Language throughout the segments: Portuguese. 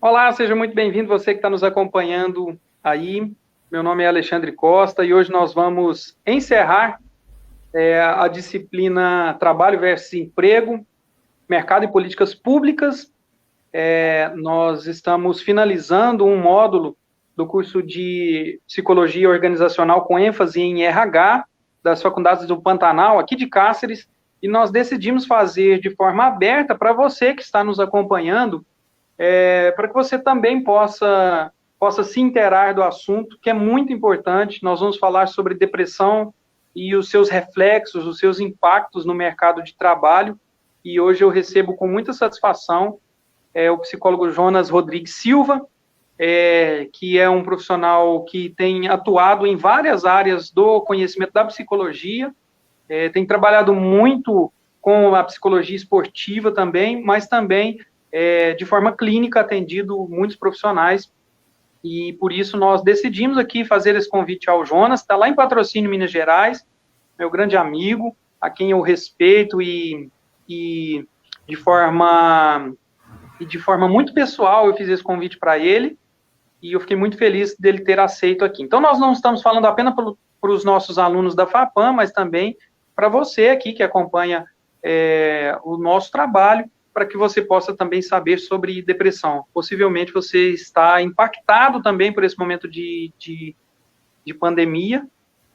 Olá, seja muito bem-vindo, você que está nos acompanhando aí. Meu nome é Alexandre Costa e hoje nós vamos encerrar a disciplina Trabalho versus Emprego, Mercado e Políticas Públicas. Nós estamos finalizando um módulo do curso de Psicologia Organizacional com ênfase em RH das Faculdades do Pantanal, aqui de Cáceres, e nós decidimos fazer de forma aberta para você que está nos acompanhando, para que você também possa se inteirar do assunto, que é muito importante. Nós vamos falar sobre depressão e os seus reflexos, os seus impactos no mercado de trabalho. E hoje eu recebo com muita satisfação o psicólogo Jonas Rodrigues Silva, que é um profissional que tem atuado em várias áreas do conhecimento da psicologia, tem trabalhado muito com a psicologia esportiva também, mas também de forma clínica, atendido muitos profissionais, e por isso nós decidimos aqui fazer esse convite ao Jonas, está lá em Patrocínio, Minas Gerais, meu grande amigo, a quem eu respeito e de forma muito pessoal eu fiz esse convite para ele, e eu fiquei muito feliz dele ter aceito aqui. Então nós não estamos falando apenas para os nossos alunos da FAPAM, mas também para você aqui que acompanha o nosso trabalho, para que você possa também saber sobre depressão. Possivelmente você está impactado também por esse momento de pandemia,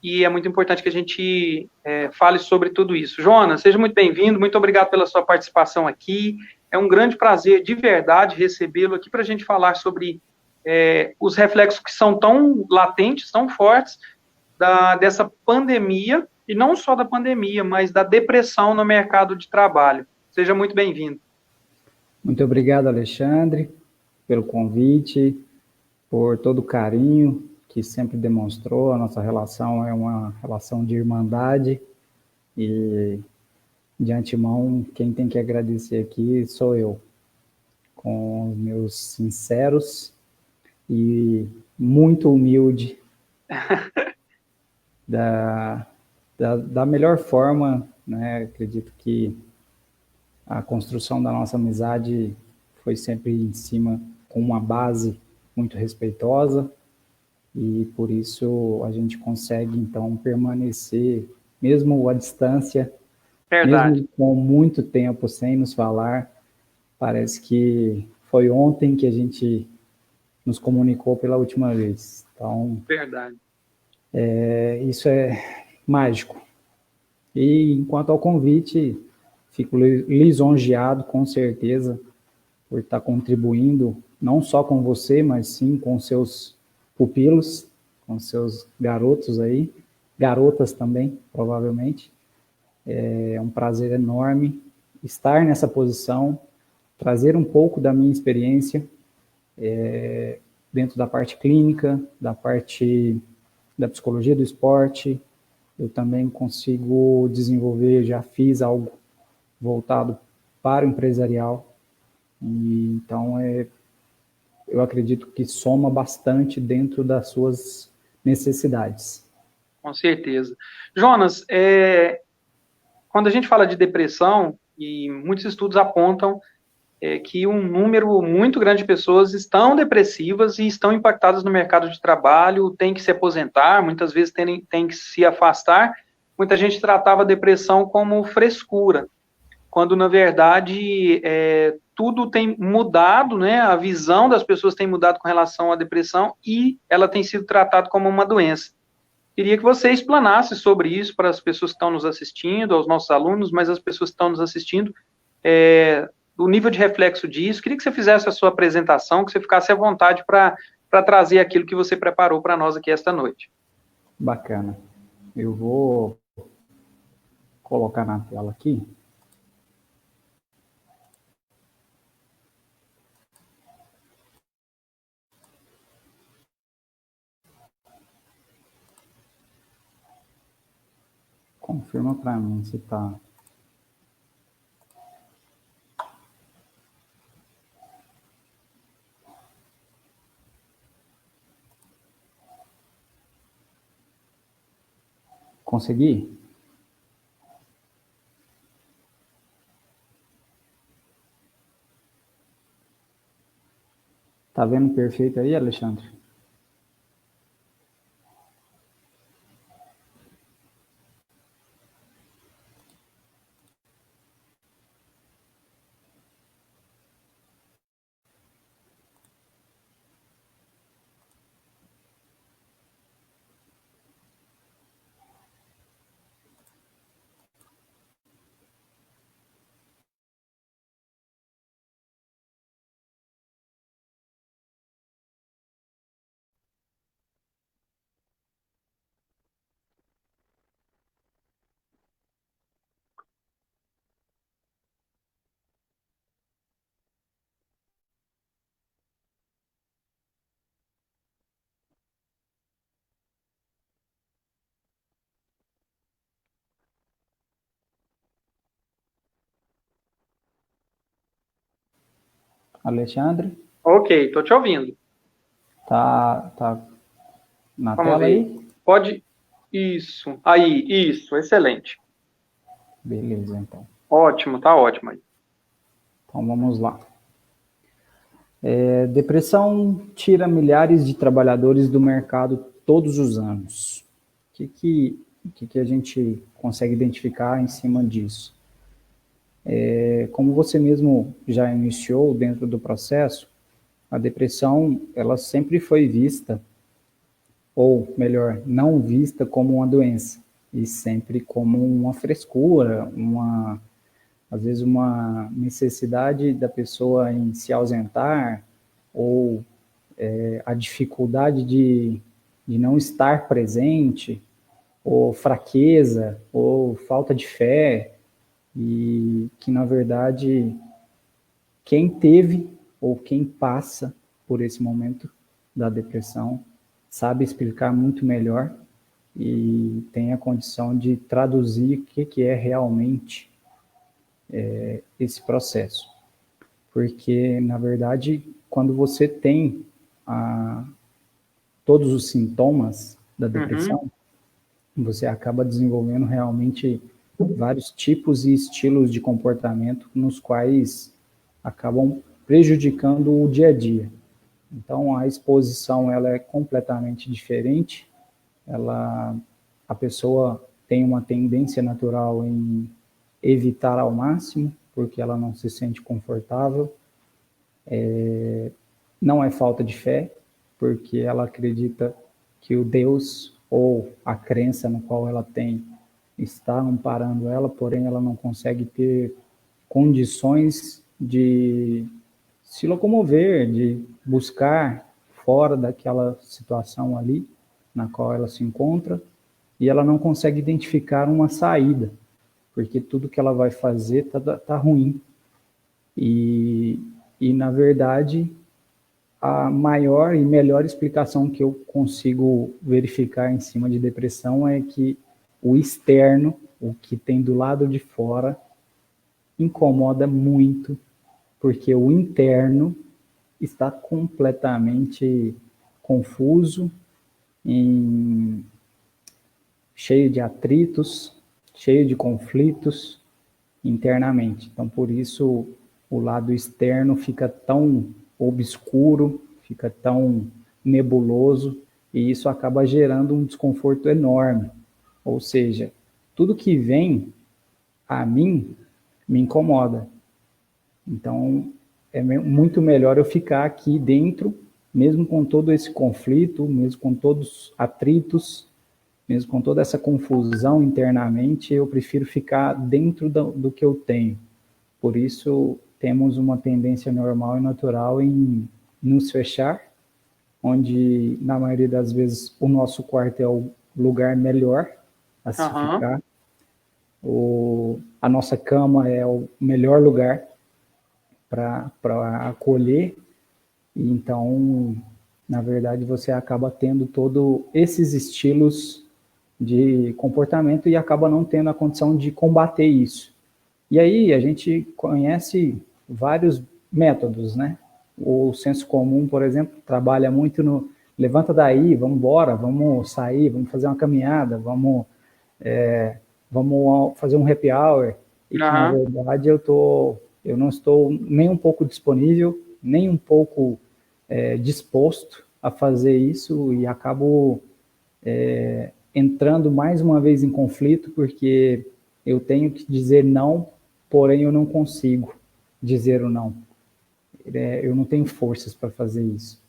e é muito importante que a gente fale sobre tudo isso. Jonas, seja muito bem-vindo, muito obrigado pela sua participação aqui. É um grande prazer, de verdade, recebê-lo aqui para a gente falar sobre os reflexos que são tão latentes, tão fortes, dessa pandemia, e não só da pandemia, mas da depressão no mercado de trabalho. Seja muito bem-vindo. Muito obrigado, Alexandre, pelo convite, por todo o carinho que sempre demonstrou. A nossa relação é uma relação de irmandade e, de antemão, quem tem que agradecer aqui sou eu, com os meus sinceros e muito humilde da melhor forma, né? Acredito que a construção da nossa amizade foi sempre em cima com uma base muito respeitosa, e por isso a gente consegue então permanecer mesmo à distância, Verdade. mesmo com muito tempo sem nos falar. Parece que foi ontem que a gente nos comunicou pela última vez. Então, Verdade. isso é mágico. E enquanto ao convite, fico lisonjeado, com certeza, por estar contribuindo, não só com você, mas sim com seus pupilos, com seus garotos aí, garotas também, provavelmente. É um prazer enorme estar nessa posição, trazer um pouco da minha experiência dentro da parte clínica, da parte da psicologia do esporte. Eu também consigo desenvolver, já fiz algo voltado para o empresarial, e então eu acredito que soma bastante dentro das suas necessidades. Com certeza. Jonas, quando a gente fala de depressão, e muitos estudos apontam que um número muito grande de pessoas estão depressivas e estão impactadas no mercado de trabalho, tem que se aposentar, muitas vezes tem que se afastar. Muita gente tratava a depressão como frescura, quando na verdade tudo tem mudado, né? A visão das pessoas tem mudado com relação à depressão e ela tem sido tratada como uma doença. Queria que você explanasse sobre isso para as pessoas que estão nos assistindo, aos nossos alunos, mas as pessoas que estão nos assistindo, o nível de reflexo disso. Queria que você fizesse a sua apresentação, que você ficasse à vontade para trazer aquilo que você preparou para nós aqui esta noite. Bacana. Eu vou colocar na tela aqui. Confirma para mim se está. Consegui? Tá vendo perfeito aí, Alexandre? Alexandre? Ok, estou te ouvindo. Tá na Vamos tela ver. aí? Pode. Isso. Aí, isso, excelente. Beleza, então. Ótimo, tá ótimo aí. Então vamos lá. Depressão tira milhares de trabalhadores do mercado todos os anos. O que a gente consegue identificar em cima disso? Como você mesmo já iniciou dentro do processo, a depressão ela sempre foi vista, ou melhor, não vista como uma doença, e sempre como uma frescura, às vezes uma necessidade da pessoa em se ausentar, ou a dificuldade de não estar presente, ou fraqueza, ou falta de fé, e que, na verdade, quem teve ou quem passa por esse momento da depressão sabe explicar muito melhor e tem a condição de traduzir o que é realmente esse processo. Porque, na verdade, quando você tem todos os sintomas da depressão, você acaba desenvolvendo realmente vários tipos e estilos de comportamento nos quais acabam prejudicando o dia a dia. Então, a exposição ela é completamente diferente. A pessoa tem uma tendência natural em evitar ao máximo, porque ela não se sente confortável. Não é falta de fé, porque ela acredita que o Deus ou a crença no qual ela tem está amparando ela, porém ela não consegue ter condições de se locomover, de buscar fora daquela situação ali na qual ela se encontra, e ela não consegue identificar uma saída, porque tudo que ela vai fazer tá ruim. E na verdade, a maior e melhor explicação que eu consigo verificar em cima de depressão é que o externo, o que tem do lado de fora, incomoda muito, porque o interno está completamente confuso, cheio de atritos, cheio de conflitos internamente. Então, por isso, o lado externo fica tão obscuro, fica tão nebuloso, e isso acaba gerando um desconforto enorme. Ou seja, tudo que vem a mim me incomoda. Então, é muito melhor eu ficar aqui dentro, mesmo com todo esse conflito, mesmo com todos os atritos, mesmo com toda essa confusão internamente, eu prefiro ficar dentro do que eu tenho. Por isso, temos uma tendência normal e natural em nos fechar, onde, na maioria das vezes, o nosso quarto é o lugar melhor a se ficar. A nossa cama é o melhor lugar para acolher. E então, na verdade, você acaba tendo todos esses estilos de comportamento e acaba não tendo a condição de combater isso. E aí a gente conhece vários métodos, né? O senso comum, por exemplo, trabalha muito no levanta daí, vamos embora, vamos sair, vamos fazer uma caminhada, vamos fazer um happy hour. E que, na verdade, eu não estou nem um pouco disponível, nem um pouco disposto a fazer isso e acabo entrando mais uma vez em conflito, porque eu tenho que dizer não, porém eu não consigo dizer o não. Eu não tenho forças para fazer isso.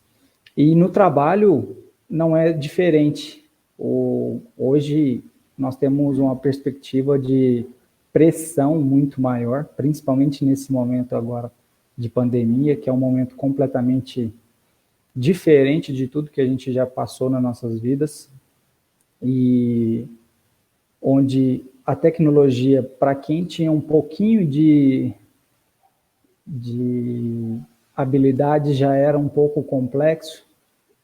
E no trabalho não é diferente. Hoje nós temos uma perspectiva de pressão muito maior, principalmente nesse momento agora de pandemia, que é um momento completamente diferente de tudo que a gente já passou nas nossas vidas, e onde a tecnologia, para quem tinha um pouquinho de habilidade, já era um pouco complexo.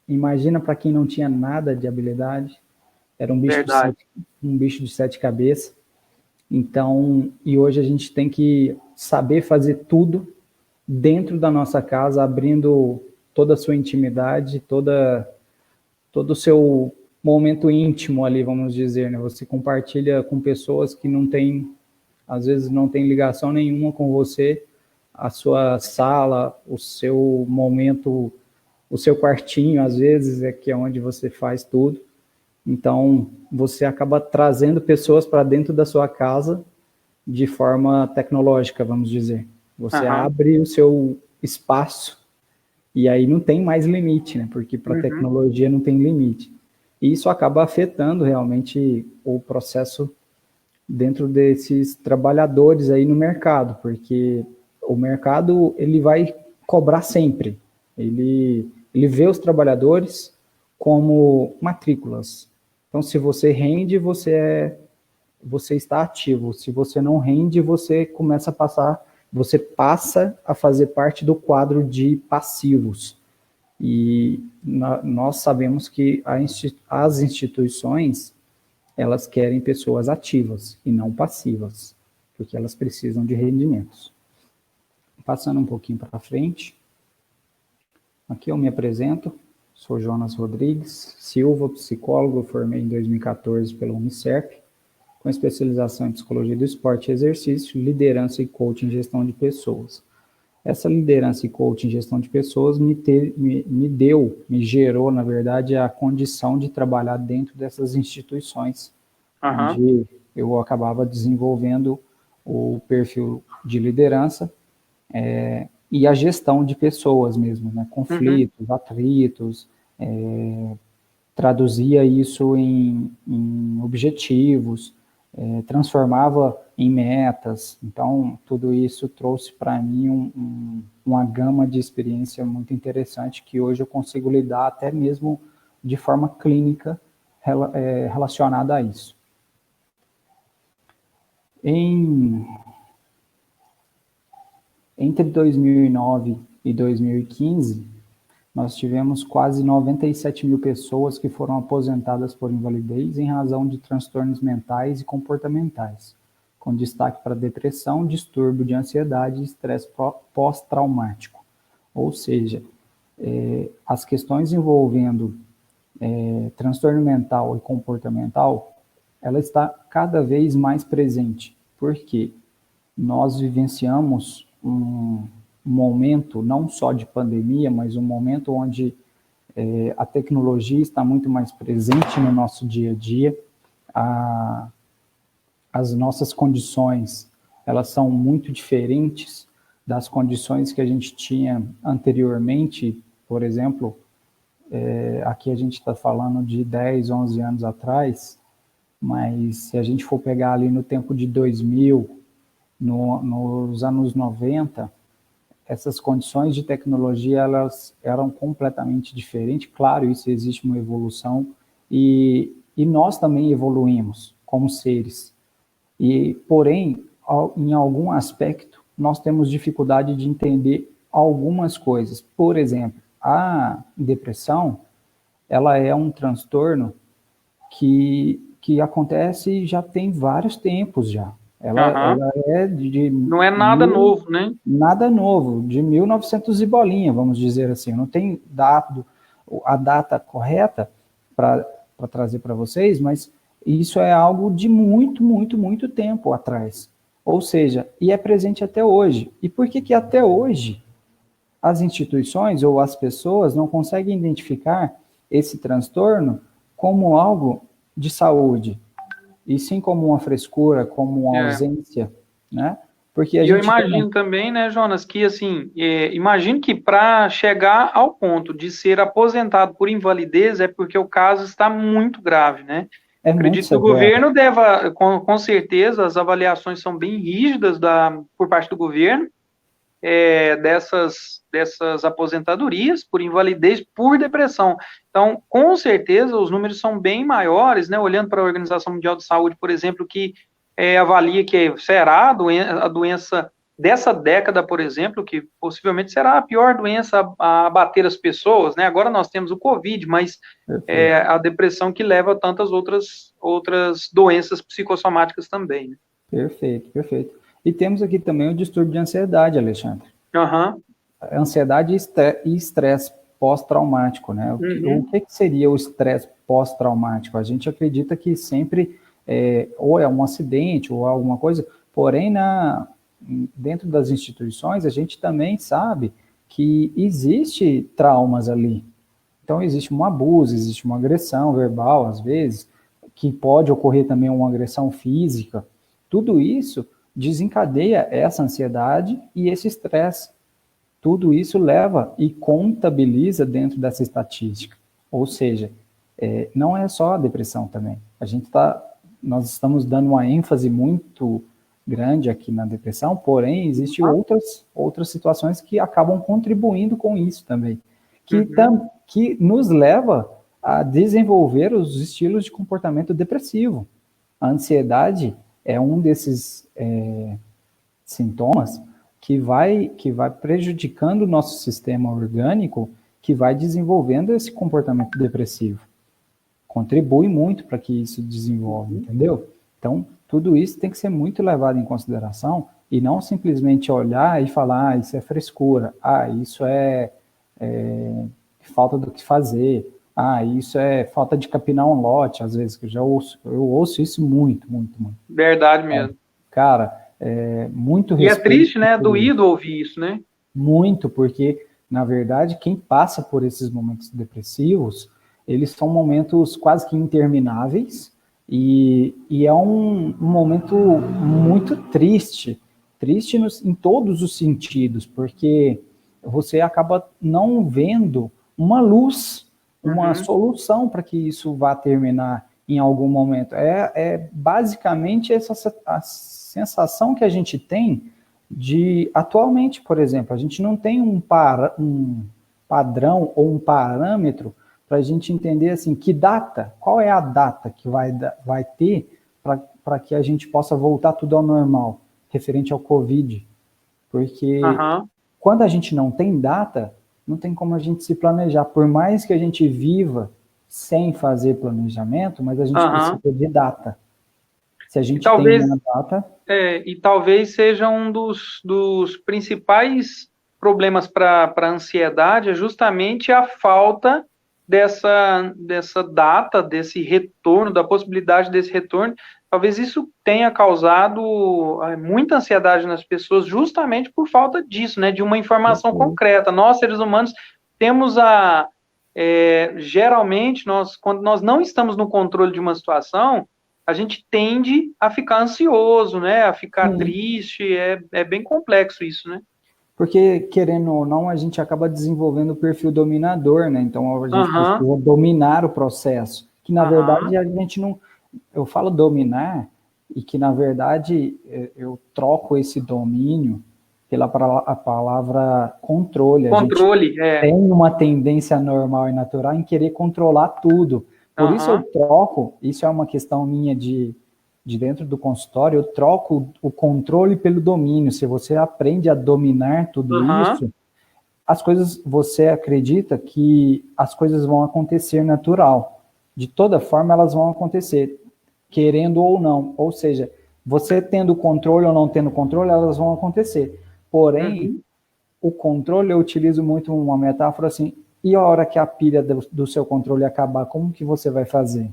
Imagina para quem não tinha nada de habilidade, era um bicho de sete cabeças. Então, e hoje a gente tem que saber fazer tudo dentro da nossa casa, abrindo toda a sua intimidade, todo o seu momento íntimo ali, vamos dizer, né? Você compartilha com pessoas que não tem, às vezes não tem ligação nenhuma com você, a sua sala, o seu momento, o seu quartinho, às vezes, que é onde você faz tudo. Então, você acaba trazendo pessoas para dentro da sua casa de forma tecnológica, vamos dizer. Você abre o seu espaço e aí não tem mais limite, né? Porque para a tecnologia não tem limite. E isso acaba afetando realmente o processo dentro desses trabalhadores aí no mercado, porque o mercado ele vai cobrar sempre. Ele vê os trabalhadores como matrículas. Então, se você rende, você está ativo. Se você não rende, você passa a fazer parte do quadro de passivos. E nós sabemos que as instituições, elas querem pessoas ativas e não passivas, porque elas precisam de rendimentos. Passando um pouquinho para frente, aqui eu me apresento, sou Jonas Rodrigues Silva, psicólogo, formei em 2014 pelo Unicerp, com especialização em psicologia do esporte e exercício, liderança e coaching em gestão de pessoas. Essa liderança e coaching em gestão de pessoas me gerou, na verdade, a condição de trabalhar dentro dessas instituições, onde eu acabava desenvolvendo o perfil de liderança e a gestão de pessoas mesmo, né? Conflitos, atritos, traduzia isso em objetivos, transformava em metas. Então, tudo isso trouxe para mim uma gama de experiência muito interessante que hoje eu consigo lidar até mesmo de forma clínica relacionada a isso. Entre 2009 e 2015, nós tivemos quase 97 mil pessoas que foram aposentadas por invalidez em razão de transtornos mentais e comportamentais, com destaque para depressão, distúrbio de ansiedade e estresse pós-traumático. Ou seja, as questões envolvendo transtorno mental e comportamental, ela está cada vez mais presente, porque nós vivenciamos um momento não só de pandemia, mas um momento onde a tecnologia está muito mais presente no nosso dia a dia, as nossas condições, elas são muito diferentes das condições que a gente tinha anteriormente. Por exemplo, aqui a gente está falando de 10, 11 anos atrás, mas se a gente for pegar ali no tempo de 2000, nos anos 90, essas condições de tecnologia, elas eram completamente diferentes. Claro, isso existe uma evolução, e nós também evoluímos como seres. Porém, em algum aspecto, nós temos dificuldade de entender algumas coisas. Por exemplo, a depressão, ela é um transtorno que acontece já tem vários tempos já. Ela é não é nada novo, né? Nada novo, de 1900 e bolinha, vamos dizer assim. Eu não tenho a data correta para trazer para vocês, mas isso é algo de muito, muito, muito tempo atrás. Ou seja, e é presente até hoje. E por que até hoje as instituições ou as pessoas não conseguem identificar esse transtorno como algo de saúde, e sim como uma frescura, como uma ausência, né? Porque a E eu gente imagino também, né, Jonas, que assim, imagino que para chegar ao ponto de ser aposentado por invalidez é porque o caso está muito grave, né? é muito Acredito que o severo. governo deva, com certeza, as avaliações são bem rígidas por parte do governo, dessas aposentadorias por invalidez por depressão. Então, com certeza, os números são bem maiores, né? Olhando para a Organização Mundial de Saúde, por exemplo, que avalia que será a doença dessa década, por exemplo, que possivelmente será a pior doença a abater as pessoas, né? Agora nós temos o Covid, mas a depressão que leva a tantas outras doenças psicossomáticas também, né? Perfeito, perfeito. E temos aqui também o distúrbio de ansiedade, Alexandre. Uhum. Ansiedade e estresse pós-traumático, né? O que seria o estresse pós-traumático? A gente acredita que sempre ou é um acidente ou alguma coisa, porém, dentro das instituições, a gente também sabe que existe traumas ali. Então, existe um abuso, existe uma agressão verbal, às vezes, que pode ocorrer também uma agressão física. Tudo isso desencadeia essa ansiedade e esse estresse. Tudo isso leva e contabiliza dentro dessa estatística. Ou seja, não é só a depressão também. Nós estamos dando uma ênfase muito grande aqui na depressão, porém, existem outras situações que acabam contribuindo com isso também, que nos leva a desenvolver os estilos de comportamento depressivo. A ansiedade é um desses sintomas que vai prejudicando o nosso sistema orgânico, que vai desenvolvendo esse comportamento depressivo. Contribui muito para que isso desenvolva, entendeu? Então, tudo isso tem que ser muito levado em consideração e não simplesmente olhar e falar, isso é frescura, isso é falta do que fazer, isso é falta de capinar um lote, às vezes, que eu ouço isso muito, muito, muito. Verdade mesmo. Cara, muito respeito. E é triste, né? Doído ouvir isso, né? Muito, porque, na verdade, quem passa por esses momentos depressivos, eles são momentos quase que intermináveis e é um momento muito triste em todos os sentidos, porque você acaba não vendo uma luz, uma solução para que isso vá terminar em algum momento. Basicamente a sensação que a gente tem atualmente, por exemplo, a gente não tem um padrão ou um parâmetro para a gente entender assim, qual é a data que vai ter para que a gente possa voltar tudo ao normal, referente ao Covid. Porque quando a gente não tem data, não tem como a gente se planejar. Por mais que a gente viva sem fazer planejamento, mas a gente precisa de data. Se a gente tem uma data... e talvez seja um dos principais problemas para a ansiedade é justamente a falta dessa data, desse retorno, da possibilidade desse retorno. Talvez isso tenha causado muita ansiedade nas pessoas justamente por falta disso, né, de uma informação concreta. Nós, seres humanos, temos geralmente, quando nós não estamos no controle de uma situação, a gente tende a ficar ansioso, né, a ficar triste, é bem complexo isso, né? Porque, querendo ou não, a gente acaba desenvolvendo o perfil dominador, né? Então, a gente precisa dominar o processo. Que, na verdade, a gente não... Eu falo dominar, e que, na verdade, eu troco esse domínio pela a palavra controle. Controle, a gente tem uma tendência normal e natural em querer controlar tudo. Por isso eu troco, isso é uma questão minha de dentro do consultório, eu troco o controle pelo domínio. Se você aprende a dominar tudo isso, você acredita que as coisas vão acontecer natural. De toda forma, elas vão acontecer, querendo ou não. Ou seja, você tendo controle ou não tendo controle, elas vão acontecer. Porém, o controle, eu utilizo muito uma metáfora assim, e a hora que a pilha do seu controle acabar, como que você vai fazer?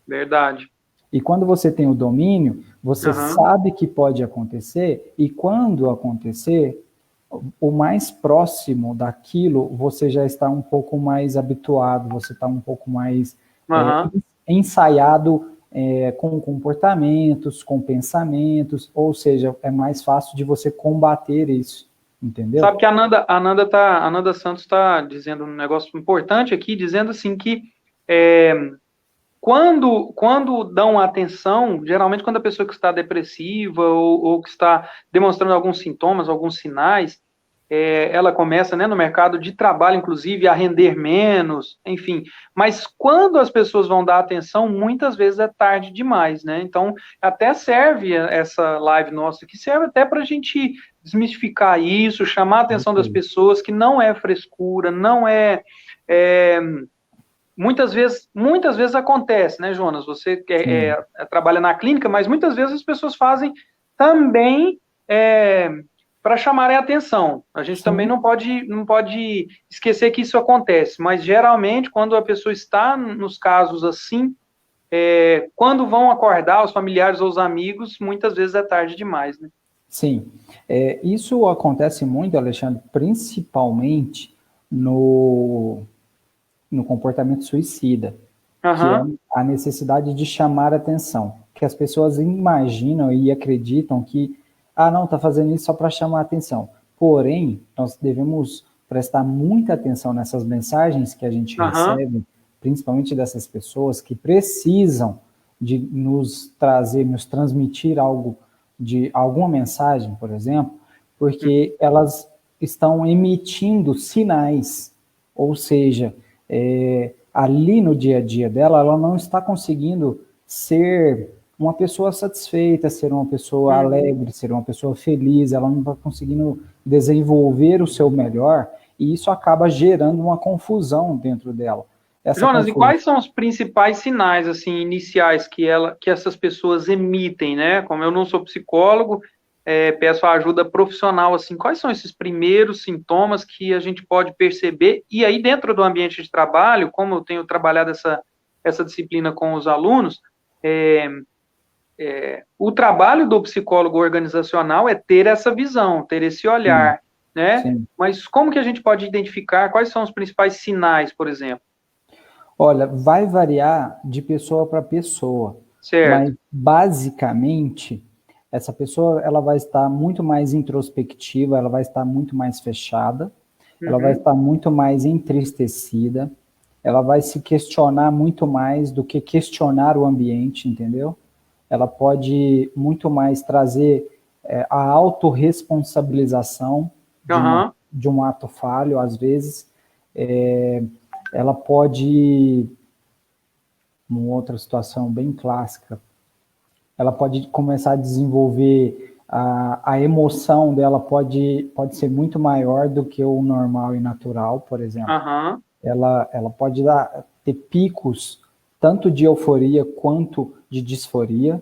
Verdade. E quando você tem o domínio, você sabe que pode acontecer, e quando acontecer, o mais próximo daquilo, você já está um pouco mais habituado, você está um pouco mais ensaiado com comportamentos, com pensamentos, ou seja, é mais fácil de você combater isso, entendeu? Sabe que a Ananda Santos está dizendo um negócio importante aqui, dizendo assim que quando dão atenção, geralmente quando a pessoa que está depressiva ou que está demonstrando alguns sintomas, alguns sinais, ela começa, né, no mercado de trabalho, inclusive, a render menos, enfim. Mas quando as pessoas vão dar atenção, muitas vezes é tarde demais, né? Então, até serve essa live nossa aqui, serve até para a gente desmistificar isso, chamar a atenção das pessoas que não é frescura, não é muitas vezes acontece, né, Jonas? Você trabalha na clínica, mas muitas vezes as pessoas fazem também para chamarem a atenção. A gente também não pode esquecer que isso acontece, mas geralmente quando a pessoa está nos casos assim, quando vão acordar os familiares ou os amigos, muitas vezes é tarde demais, né? Sim, isso acontece muito, Alexandre, principalmente no comportamento suicida, que é a necessidade de chamar atenção, que as pessoas imaginam e acreditam que, não, está fazendo isso só para chamar atenção. Porém, nós devemos prestar muita atenção nessas mensagens que a gente recebe, principalmente dessas pessoas que precisam de nos trazer, nos transmitir algo, de alguma mensagem, por exemplo, porque elas estão emitindo sinais, ou seja, ali no dia a dia dela, ela não está conseguindo ser uma pessoa satisfeita, ser uma pessoa alegre, ser uma pessoa feliz, ela não está conseguindo desenvolver o seu melhor, e isso acaba gerando uma confusão dentro dela. Jonas, e quais são os principais sinais, assim, iniciais que essas pessoas emitem, né? Como eu não sou psicólogo, peço a ajuda profissional, assim, quais são esses primeiros sintomas que a gente pode perceber? E aí, dentro do ambiente de trabalho, como eu tenho trabalhado essa disciplina com os alunos, o trabalho do psicólogo organizacional é ter essa visão, ter esse olhar, né? Sim. Mas como que a gente pode identificar quais são os principais sinais, por exemplo? Olha, vai variar de pessoa para pessoa, certo. Mas basicamente essa pessoa ela vai estar muito mais introspectiva, ela vai estar muito mais fechada, ela vai estar muito mais entristecida, ela vai se questionar muito mais do que questionar o ambiente, entendeu? Ela pode muito mais trazer a autorresponsabilização de um ato falho, às vezes. Ela pode, uma outra situação bem clássica, ela pode começar a desenvolver, a emoção dela pode ser muito maior do que o normal e natural, por exemplo. Ela pode ter picos, tanto de euforia quanto de disforia,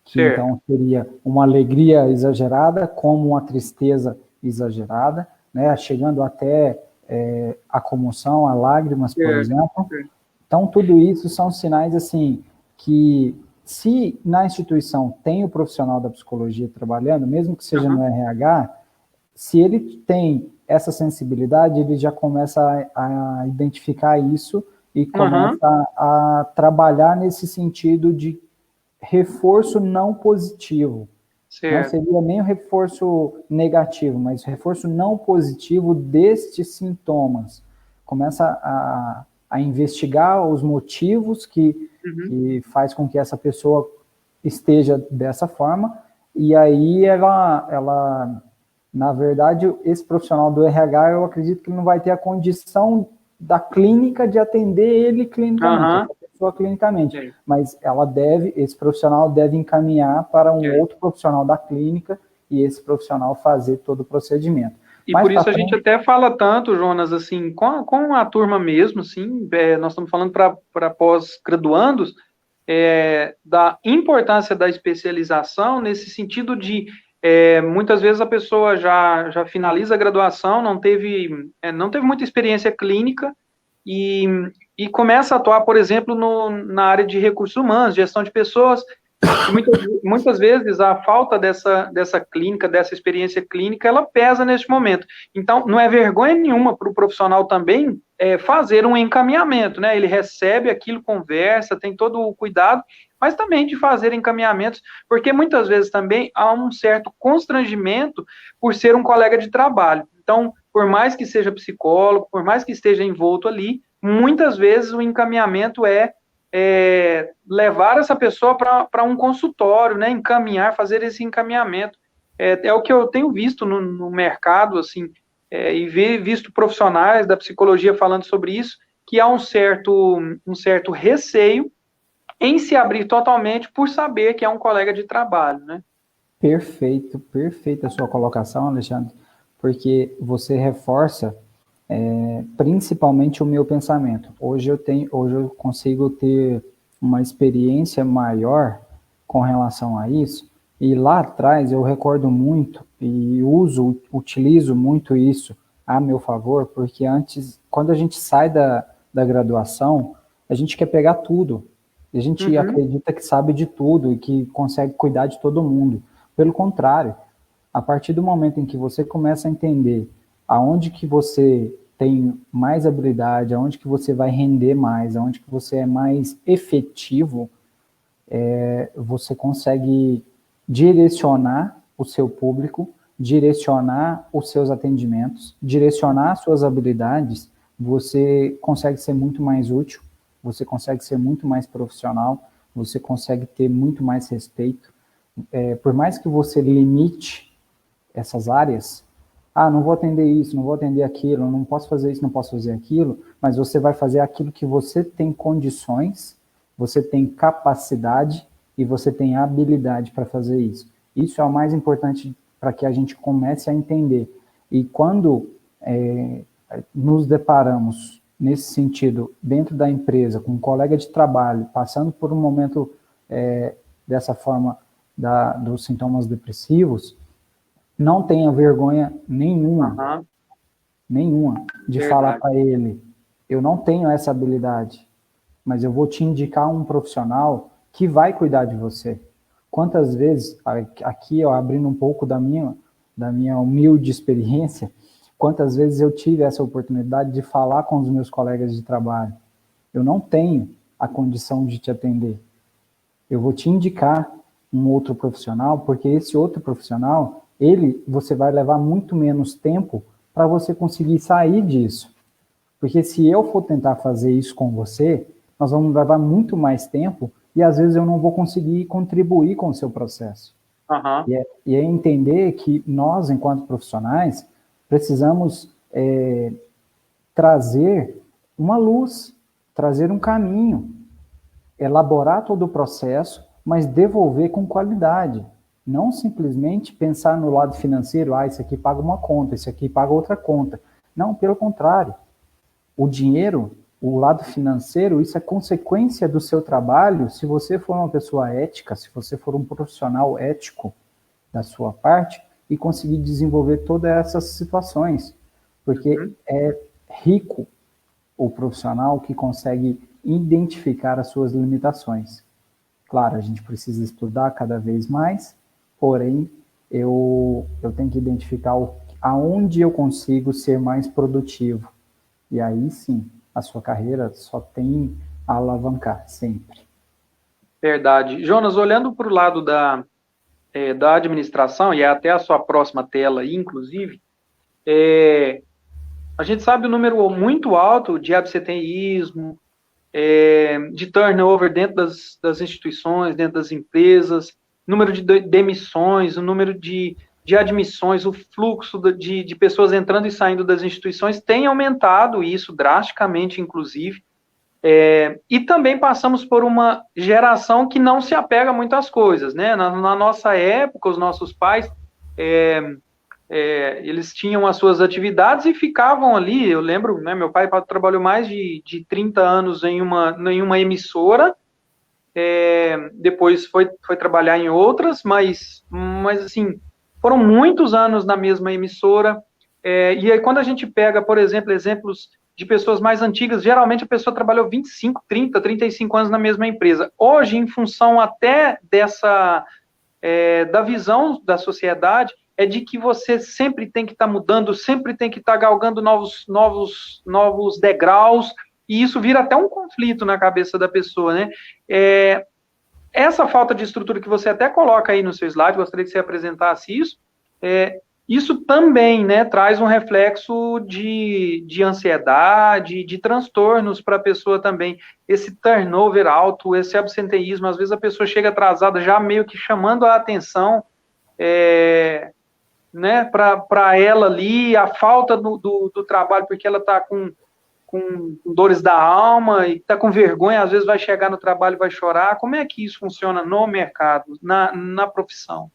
que então seria uma alegria exagerada como uma tristeza exagerada, né, chegando até a comoção, a lágrimas, por exemplo. Então, tudo isso são sinais, assim, que se na instituição tem o profissional da psicologia trabalhando, mesmo que seja no RH, se ele tem essa sensibilidade, ele já começa a identificar isso e começa a trabalhar nesse sentido de reforço não positivo. Não seria nem o reforço negativo, mas o reforço não positivo destes sintomas. Começa a investigar os motivos que faz com que essa pessoa esteja dessa forma, e aí ela, na verdade, esse profissional do RH, eu acredito que ele não vai ter a condição da clínica de atender ele clinicamente, essa pessoa clinicamente, mas esse profissional deve encaminhar para um outro profissional da clínica e esse profissional fazer todo o procedimento. E por isso a gente até fala tanto, Jonas, assim, com a turma mesmo, assim, nós estamos falando para pós-graduandos, da importância da especialização nesse sentido de muitas vezes a pessoa já finaliza a graduação, não teve muita experiência clínica e começa a atuar, por exemplo, na área de recursos humanos, gestão de pessoas, E muitas vezes a falta dessa clínica, dessa experiência clínica, ela pesa neste momento. Então, não é vergonha nenhuma para o profissional também fazer um encaminhamento, né? Ele recebe aquilo, conversa, tem todo o cuidado, mas também de fazer encaminhamentos, porque muitas vezes também há um certo constrangimento por ser um colega de trabalho. Então, por mais que seja psicólogo, por mais que esteja envolto ali, muitas vezes o encaminhamento levar essa pessoa para um consultório, né, encaminhar, fazer esse encaminhamento. É o que eu tenho visto no mercado, assim, e visto profissionais da psicologia falando sobre isso, que há um certo receio em se abrir totalmente por saber que é um colega de trabalho, né? Perfeito, perfeita a sua colocação, Alexandre, porque você reforça principalmente o meu pensamento. Hoje eu consigo ter uma experiência maior com relação a isso, e lá atrás eu recordo muito e utilizo muito isso a meu favor, porque antes, quando a gente sai da graduação, a gente quer pegar tudo, a gente acredita que sabe de tudo e que consegue cuidar de todo mundo. Pelo contrário, a partir do momento em que você começa a entender aonde que você tem mais habilidade, aonde que você vai render mais, aonde que você é mais efetivo, você consegue direcionar o seu público, direcionar os seus atendimentos, direcionar as suas habilidades, você consegue ser muito mais útil, você consegue ser muito mais profissional, você consegue ter muito mais respeito. Por mais que você limite essas áreas, não vou atender isso, não vou atender aquilo, não posso fazer isso, não posso fazer aquilo, mas você vai fazer aquilo que você tem condições, você tem capacidade e você tem habilidade para fazer isso. Isso é o mais importante para que a gente comece a entender. E quando nos deparamos nesse sentido, dentro da empresa, com um colega de trabalho, passando por um momento dessa forma dos sintomas depressivos, não tenha vergonha nenhuma de falar para ele, eu não tenho essa habilidade, mas eu vou te indicar um profissional que vai cuidar de você. Quantas vezes, aqui eu abrindo um pouco da minha humilde experiência, quantas vezes eu tive essa oportunidade de falar com os meus colegas de trabalho, eu não tenho a condição de te atender, eu vou te indicar um outro profissional, porque esse outro profissional, você vai levar muito menos tempo para você conseguir sair disso. Porque se eu for tentar fazer isso com você, nós vamos levar muito mais tempo e às vezes eu não vou conseguir contribuir com o seu processo. E é entender que nós, enquanto profissionais, precisamos trazer uma luz, trazer um caminho, elaborar todo o processo, mas devolver com qualidade. Não simplesmente pensar no lado financeiro, isso aqui paga uma conta, isso aqui paga outra conta. Não, pelo contrário. O dinheiro, o lado financeiro, isso é consequência do seu trabalho. Se você for uma pessoa ética, se você for um profissional ético da sua parte e conseguir desenvolver todas essas situações. Porque é rico o profissional que consegue identificar as suas limitações. Claro, a gente precisa estudar cada vez mais, porém, eu tenho que identificar aonde eu consigo ser mais produtivo. E aí, sim, a sua carreira só tem a alavancar, sempre. Verdade. Jonas, olhando para o lado da administração, e até a sua próxima tela aí, inclusive, a gente sabe o número muito alto de absenteísmo, de turnover dentro das instituições, dentro das empresas, número de demissões, o número de admissões, o fluxo de pessoas entrando e saindo das instituições tem aumentado, isso drasticamente, inclusive, e também passamos por uma geração que não se apega muito às coisas, né? Na nossa época, os nossos pais, eles tinham as suas atividades e ficavam ali. Eu lembro, né, meu pai trabalhou mais de 30 anos em uma emissora, depois foi trabalhar em outras, mas assim, foram muitos anos na mesma emissora, e aí quando a gente pega, por exemplo, exemplos de pessoas mais antigas, geralmente a pessoa trabalhou 25, 30, 35 anos na mesma empresa. Hoje, em função até da visão da sociedade, é de que você sempre tem que estar mudando, sempre tem que estar galgando novos degraus, e isso vira até um conflito na cabeça da pessoa, né? Essa falta de estrutura que você até coloca aí no seu slide, gostaria que você apresentasse isso, isso também, né, traz um reflexo de ansiedade, de transtornos para a pessoa também. Esse turnover alto, esse absenteísmo, às vezes a pessoa chega atrasada já meio que chamando a atenção, né, para ela ali, a falta do trabalho, porque ela está com dores da alma e está com vergonha, às vezes vai chegar no trabalho e vai chorar. Como é que isso funciona no mercado, na profissão?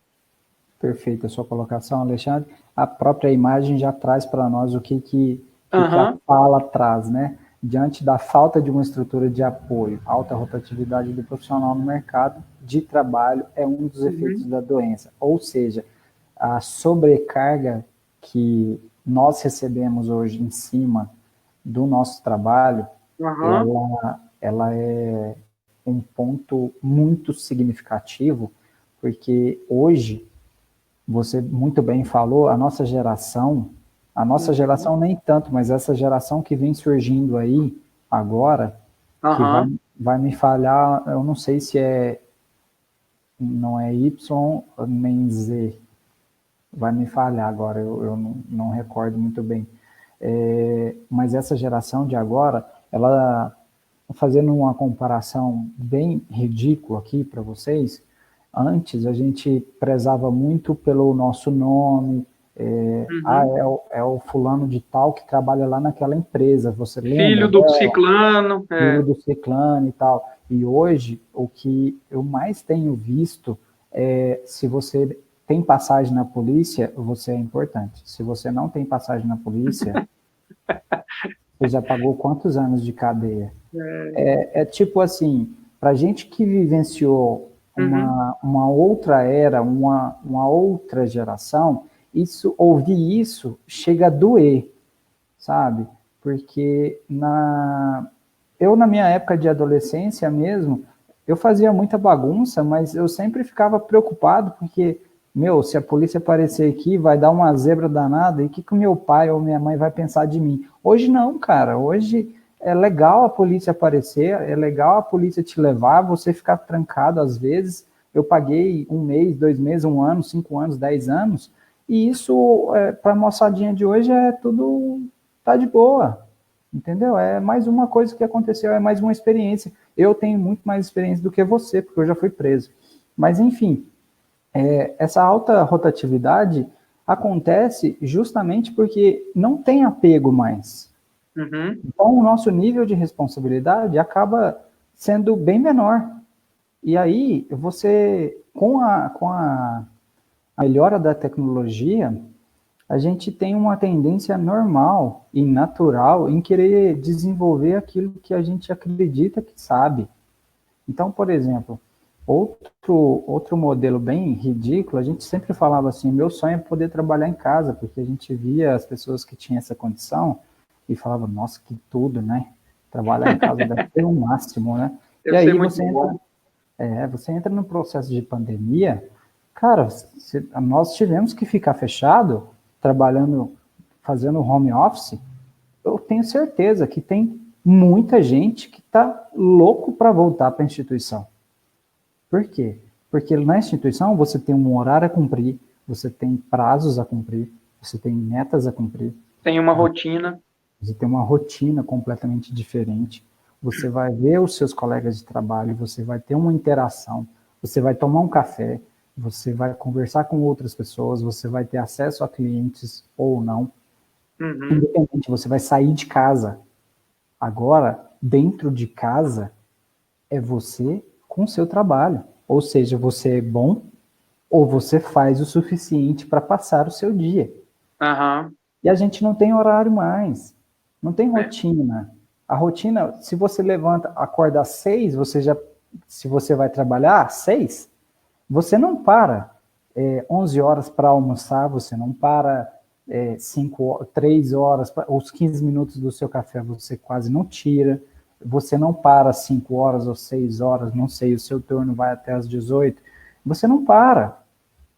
Perfeita a sua colocação, Alexandre. A própria imagem já traz para nós o que a fala traz, né? Diante da falta de uma estrutura de apoio, alta rotatividade do profissional no mercado de trabalho é um dos efeitos da doença. Ou seja, a sobrecarga que nós recebemos hoje em cima do nosso trabalho, ela é um ponto muito significativo, porque hoje, você muito bem falou, a nossa geração nem tanto, mas essa geração que vem surgindo aí agora, que vai me falhar, eu não sei se não é Y nem Z, vai me falhar agora, eu não recordo muito bem. Mas essa geração de agora, ela, fazendo uma comparação bem ridícula aqui para vocês, antes a gente prezava muito pelo nosso nome, é o fulano de tal que trabalha lá naquela empresa, você lembra? Filho do ciclano. Filho do ciclano e tal. E hoje, o que eu mais tenho visto se você tem passagem na polícia, você é importante. Se você não tem passagem na polícia, você já pagou quantos anos de cadeia? É tipo assim, para gente que vivenciou uma outra era, uma outra geração, ouvir isso chega a doer, sabe? Porque eu, na minha época de adolescência mesmo, eu fazia muita bagunça, mas eu sempre ficava preocupado, porque, se a polícia aparecer aqui, vai dar uma zebra danada, e o que o meu pai ou minha mãe vai pensar de mim? Hoje não, cara, hoje é legal a polícia aparecer, é legal a polícia te levar, você ficar trancado às vezes. Eu paguei 1 mês, 2 meses, 1 ano, 5 anos, 10 anos, e isso, para a moçadinha de hoje, tá de boa, entendeu? É mais uma coisa que aconteceu, é mais uma experiência. Eu tenho muito mais experiência do que você, porque eu já fui preso. Mas, enfim, essa alta rotatividade acontece justamente porque não tem apego mais. Então, o nosso nível de responsabilidade acaba sendo bem menor. E aí, você, com a melhora da tecnologia, a gente tem uma tendência normal e natural em querer desenvolver aquilo que a gente acredita que sabe. Então, por exemplo, outro modelo bem ridículo, a gente sempre falava assim, meu sonho é poder trabalhar em casa, porque a gente via as pessoas que tinham essa condição e falava, nossa, que tudo, né? Trabalhar em casa deve ser o máximo, né? E aí você entra no processo de pandemia, cara, nós tivemos que ficar fechado, trabalhando, fazendo home office. Eu tenho certeza que tem muita gente que está louco para voltar para a instituição. Por quê? Porque na instituição você tem um horário a cumprir, você tem prazos a cumprir, você tem metas a cumprir. Tem uma rotina. Você tem uma rotina completamente diferente. Você vai ver os seus colegas de trabalho, você vai ter uma interação, você vai tomar um café, você vai conversar com outras pessoas, você vai ter acesso a clientes ou não. Independente, você vai sair de casa. Agora, dentro de casa, é você com o seu trabalho. Ou seja, você é bom ou você faz o suficiente para passar o seu dia. E a gente não tem horário mais. Não tem rotina. A rotina, se você acorda às 6, se você vai trabalhar às 6, você não para 11 horas para almoçar, você não para 3 horas, os 15 minutos do seu café você quase não tira, você não para 5 horas ou 6 horas, não sei, o seu turno vai até as 18, você não para,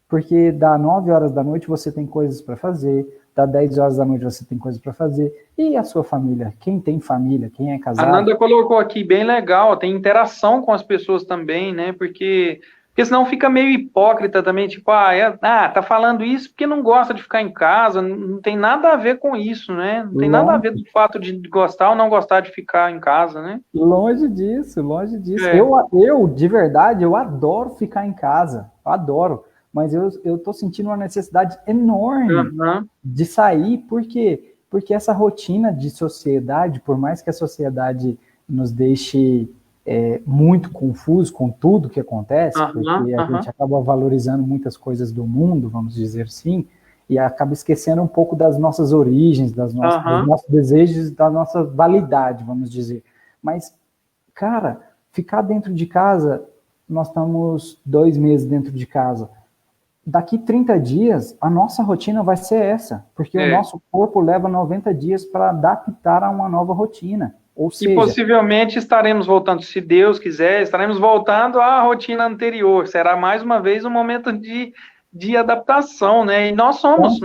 porque dá 9 horas da noite você tem coisas para fazer, dá 10 horas da noite você tem coisas para fazer, e a sua família? Quem tem família, quem é casado? A Nanda colocou aqui bem legal, tem interação com as pessoas também, né? Porque senão fica meio hipócrita também, tipo, tá falando isso porque não gosta de ficar em casa, não tem nada a ver com isso, né? Não tem nada a ver do fato de gostar ou não gostar de ficar em casa, né? Longe disso, longe disso. Eu, de verdade, eu adoro ficar em casa, adoro, mas eu tô sentindo uma necessidade enorme de sair, porque essa rotina de sociedade, por mais que a sociedade nos deixe muito confuso com tudo que acontece, porque a gente acaba valorizando muitas coisas do mundo, vamos dizer assim, e acaba esquecendo um pouco das nossas origens, dos nossos desejos, da nossa validade, vamos dizer. Mas, cara, ficar dentro de casa, nós estamos 2 meses dentro de casa. Daqui 30 dias, a nossa rotina vai ser essa, porque o nosso corpo leva 90 dias para adaptar a uma nova rotina. Ou seja, e possivelmente estaremos voltando, se Deus quiser, estaremos voltando à rotina anterior. Será mais uma vez um momento de adaptação, né? E nós somos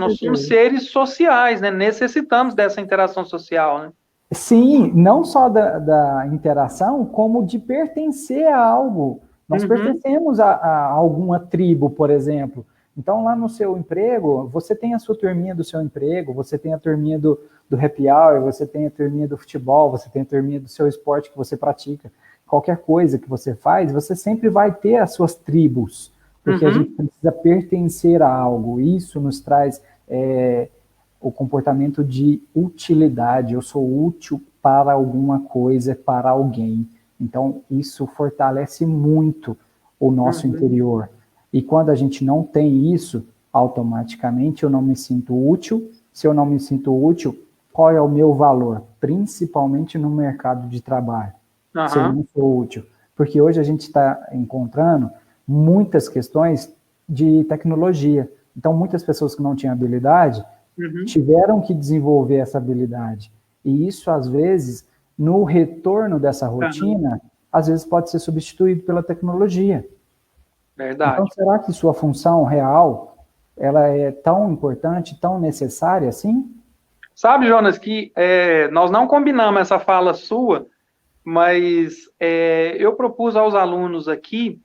seres sociais, né? Necessitamos dessa interação social, né? Sim, não só da interação, como de pertencer a algo. Nós pertencemos a alguma tribo, por exemplo. Então, lá no seu emprego, você tem a sua turminha do seu emprego, você tem a turminha do happy hour, você tem a turminha do futebol, você tem a turminha do seu esporte que você pratica. Qualquer coisa que você faz, você sempre vai ter as suas tribos, porque a gente precisa pertencer a algo. Isso nos traz o comportamento de utilidade. Eu sou útil para alguma coisa, para alguém. Então, isso fortalece muito o nosso interior. E quando a gente não tem isso, automaticamente eu não me sinto útil. Se eu não me sinto útil, qual é o meu valor? Principalmente no mercado de trabalho. Se eu não sou útil. Porque hoje a gente está encontrando muitas questões de tecnologia. Então, muitas pessoas que não tinham habilidade tiveram que desenvolver essa habilidade. E isso, às vezes, no retorno dessa rotina, às vezes pode ser substituído pela tecnologia. Verdade. Então, será que sua função real, ela é tão importante, tão necessária assim? Sabe, Jonas, que nós não combinamos essa fala sua, mas eu propus aos alunos aqui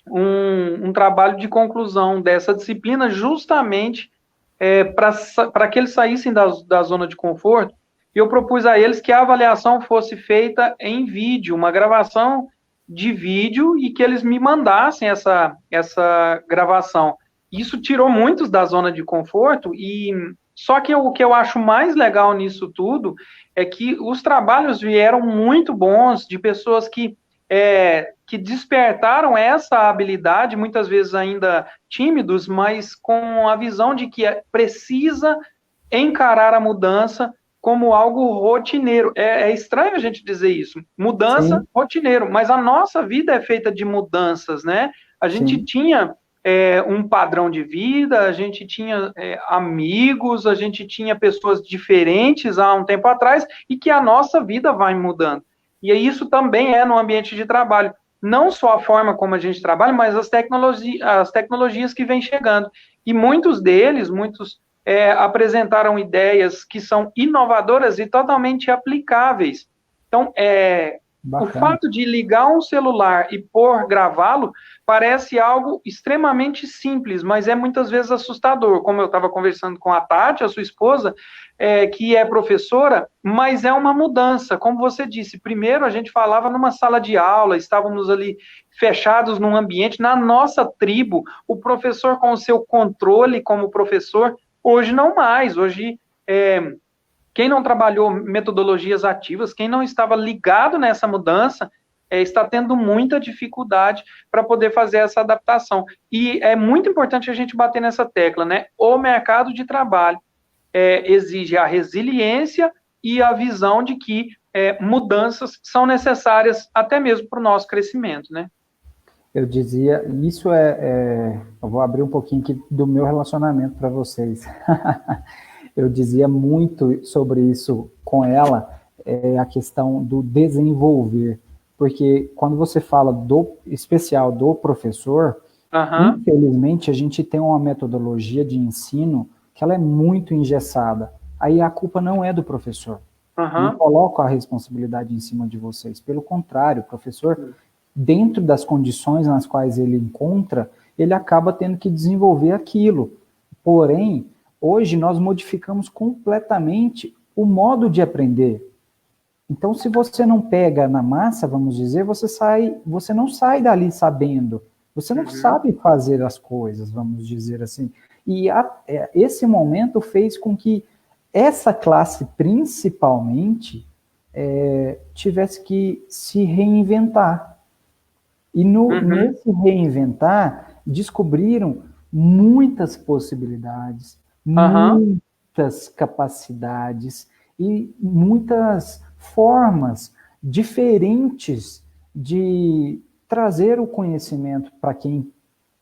um trabalho de conclusão dessa disciplina justamente para que eles saíssem da zona de conforto. E eu propus a eles que a avaliação fosse feita em vídeo, uma gravação de vídeo, e que eles me mandassem essa gravação. Isso tirou muitos da zona de conforto, e só que o que eu acho mais legal nisso tudo é que os trabalhos vieram muito bons, de pessoas que despertaram essa habilidade, muitas vezes ainda tímidos, mas com a visão de que precisa encarar a mudança como algo rotineiro. É estranho a gente dizer isso. Mudança, rotineiro. Mas a nossa vida é feita de mudanças, né? A gente tinha um padrão de vida, a gente tinha amigos, a gente tinha pessoas diferentes há um tempo atrás, e que a nossa vida vai mudando. E isso também no ambiente de trabalho. Não só a forma como a gente trabalha, mas as tecnologias que vêm chegando. E muitos deles, apresentaram ideias que são inovadoras e totalmente aplicáveis. Então, o fato de ligar um celular e gravá-lo, parece algo extremamente simples, mas é muitas vezes assustador. Como eu estava conversando com a Tati, a sua esposa, que é professora, mas é uma mudança. Como você disse, primeiro a gente falava numa sala de aula, estávamos ali fechados num ambiente, na nossa tribo, o professor com o seu controle como professor. Hoje não mais, hoje quem não trabalhou metodologias ativas, quem não estava ligado nessa mudança, está tendo muita dificuldade para poder fazer essa adaptação. E é muito importante a gente bater nessa tecla, né? O mercado de trabalho exige a resiliência e a visão de que mudanças são necessárias até mesmo para o nosso crescimento, né? Eu dizia, isso eu vou abrir um pouquinho aqui do meu relacionamento para vocês. eu dizia muito sobre isso com ela, a questão do desenvolver. Porque quando você fala do especial do professor, infelizmente a gente tem uma metodologia de ensino que ela é muito engessada. Aí a culpa não é do professor. Não coloco a responsabilidade em cima de vocês. Pelo contrário, o professor, dentro das condições nas quais ele encontra, ele acaba tendo que desenvolver aquilo. Porém, hoje nós modificamos completamente o modo de aprender. Então, se você não pega na massa, vamos dizer, você não sai dali sabendo. Você não sabe fazer as coisas, vamos dizer assim. E esse momento fez com que essa classe, principalmente, tivesse que se reinventar. E nesse reinventar, descobriram muitas possibilidades, muitas capacidades e muitas formas diferentes de trazer o conhecimento para quem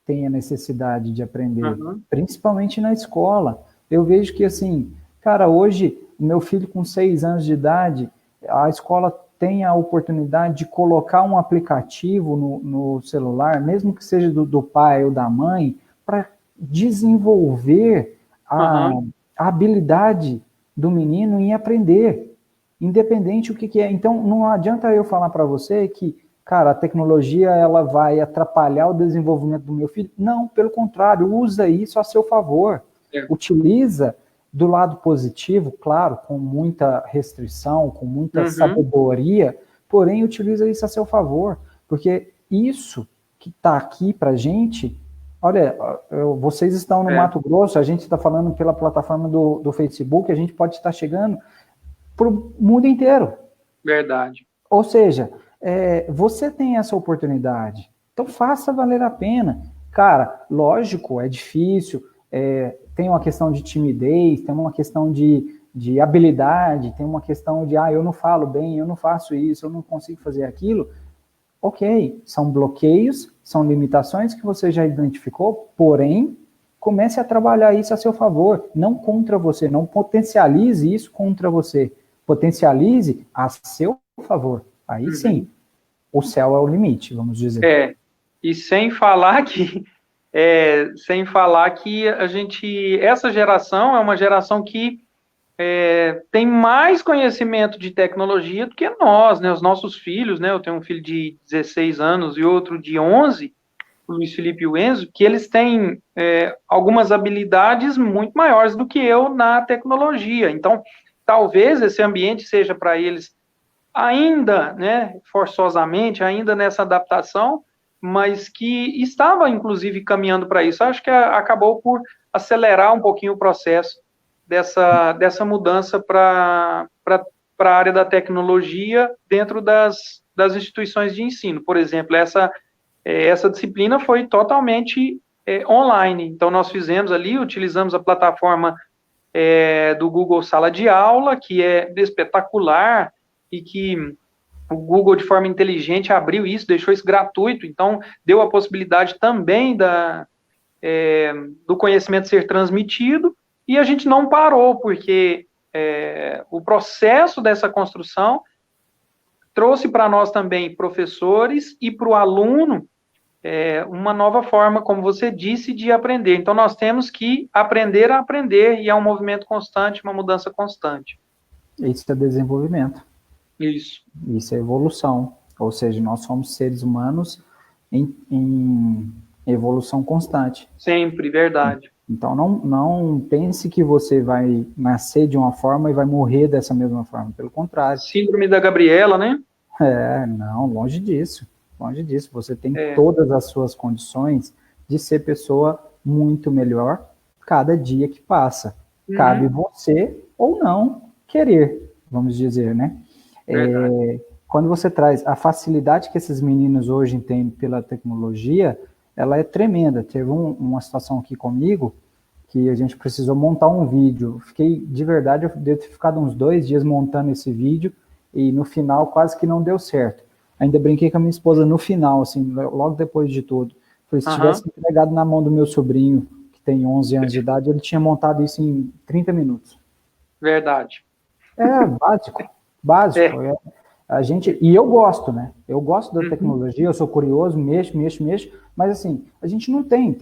tem a necessidade de aprender, principalmente na escola. Eu vejo que, assim, cara, hoje, o meu filho com 6 anos de idade, a escola tem a oportunidade de colocar um aplicativo no celular, mesmo que seja do pai ou da mãe, para desenvolver a habilidade do menino em aprender, independente do que é. Então, não adianta eu falar para você que, cara, a tecnologia ela vai atrapalhar o desenvolvimento do meu filho. Não, pelo contrário, usa isso a seu favor. Utiliza do lado positivo, claro, com muita restrição, com muita sabedoria, porém utiliza isso a seu favor, porque isso que está aqui para a gente, olha, vocês estão no Mato Grosso, a gente está falando pela plataforma do Facebook, a gente pode estar chegando para o mundo inteiro. Verdade. Ou seja, você tem essa oportunidade, então faça valer a pena. Cara, lógico, é difícil, tem uma questão de timidez, tem uma questão de habilidade, tem uma questão de, eu não falo bem, eu não faço isso, eu não consigo fazer aquilo. Ok, são bloqueios, são limitações que você já identificou, porém, comece a trabalhar isso a seu favor, não contra você, não potencialize isso contra você, potencialize a seu favor. Aí sim, o céu é o limite, vamos dizer. E sem falar que essa geração é uma geração que tem mais conhecimento de tecnologia do que nós, né? Os nossos filhos, né? Eu tenho um filho de 16 anos e outro de 11, o Luiz Felipe e o Enzo, que eles têm algumas habilidades muito maiores do que eu na tecnologia. Então, talvez esse ambiente seja para eles ainda, né, forçosamente, ainda nessa adaptação, mas que estava, inclusive, caminhando para isso. Acho que acabou por acelerar um pouquinho o processo dessa mudança para a área da tecnologia dentro das instituições de ensino. Por exemplo, essa disciplina foi totalmente online. Então, nós fizemos ali, utilizamos a plataforma do Google Sala de Aula, que é espetacular, e que o Google, de forma inteligente, abriu isso, deixou isso gratuito, então deu a possibilidade também do conhecimento ser transmitido, e a gente não parou, porque o processo dessa construção trouxe para nós também, professores, e para o aluno, uma nova forma, como você disse, de aprender. Então, nós temos que aprender a aprender, e é um movimento constante, uma mudança constante. Isso é desenvolvimento. Isso é evolução. Ou seja, nós somos seres humanos em evolução constante. Sempre, verdade. Então, não pense que você vai nascer de uma forma e vai morrer dessa mesma forma. Pelo contrário. Síndrome da Gabriela, né? Não, longe disso. Longe disso. Você tem todas as suas condições de ser pessoa muito melhor cada dia que passa. Cabe você ou não querer, vamos dizer, né? Quando você traz a facilidade que esses meninos hoje têm pela tecnologia, ela é tremenda. Teve uma situação aqui comigo que a gente precisou montar um vídeo. De verdade, eu devo ter ficado uns 2 dias montando esse vídeo e no final quase que não deu certo. Ainda brinquei com a minha esposa no final, assim, logo depois de tudo. Falei, se tivesse entregado na mão do meu sobrinho, que tem 11 anos de idade, ele tinha montado isso em 30 minutos. Verdade. Básico, básico. É. E eu gosto, né? Eu gosto da Uhum. tecnologia, eu sou curioso, mexo, mas assim, a gente não tem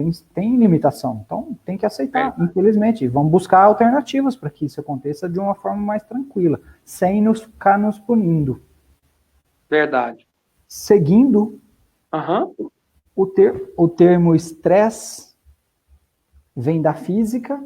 limitação, então tem que aceitar, infelizmente, e vamos buscar alternativas para que isso aconteça de uma forma mais tranquila, sem ficar nos punindo. Verdade. Seguindo, Uhum. o termo estresse vem da física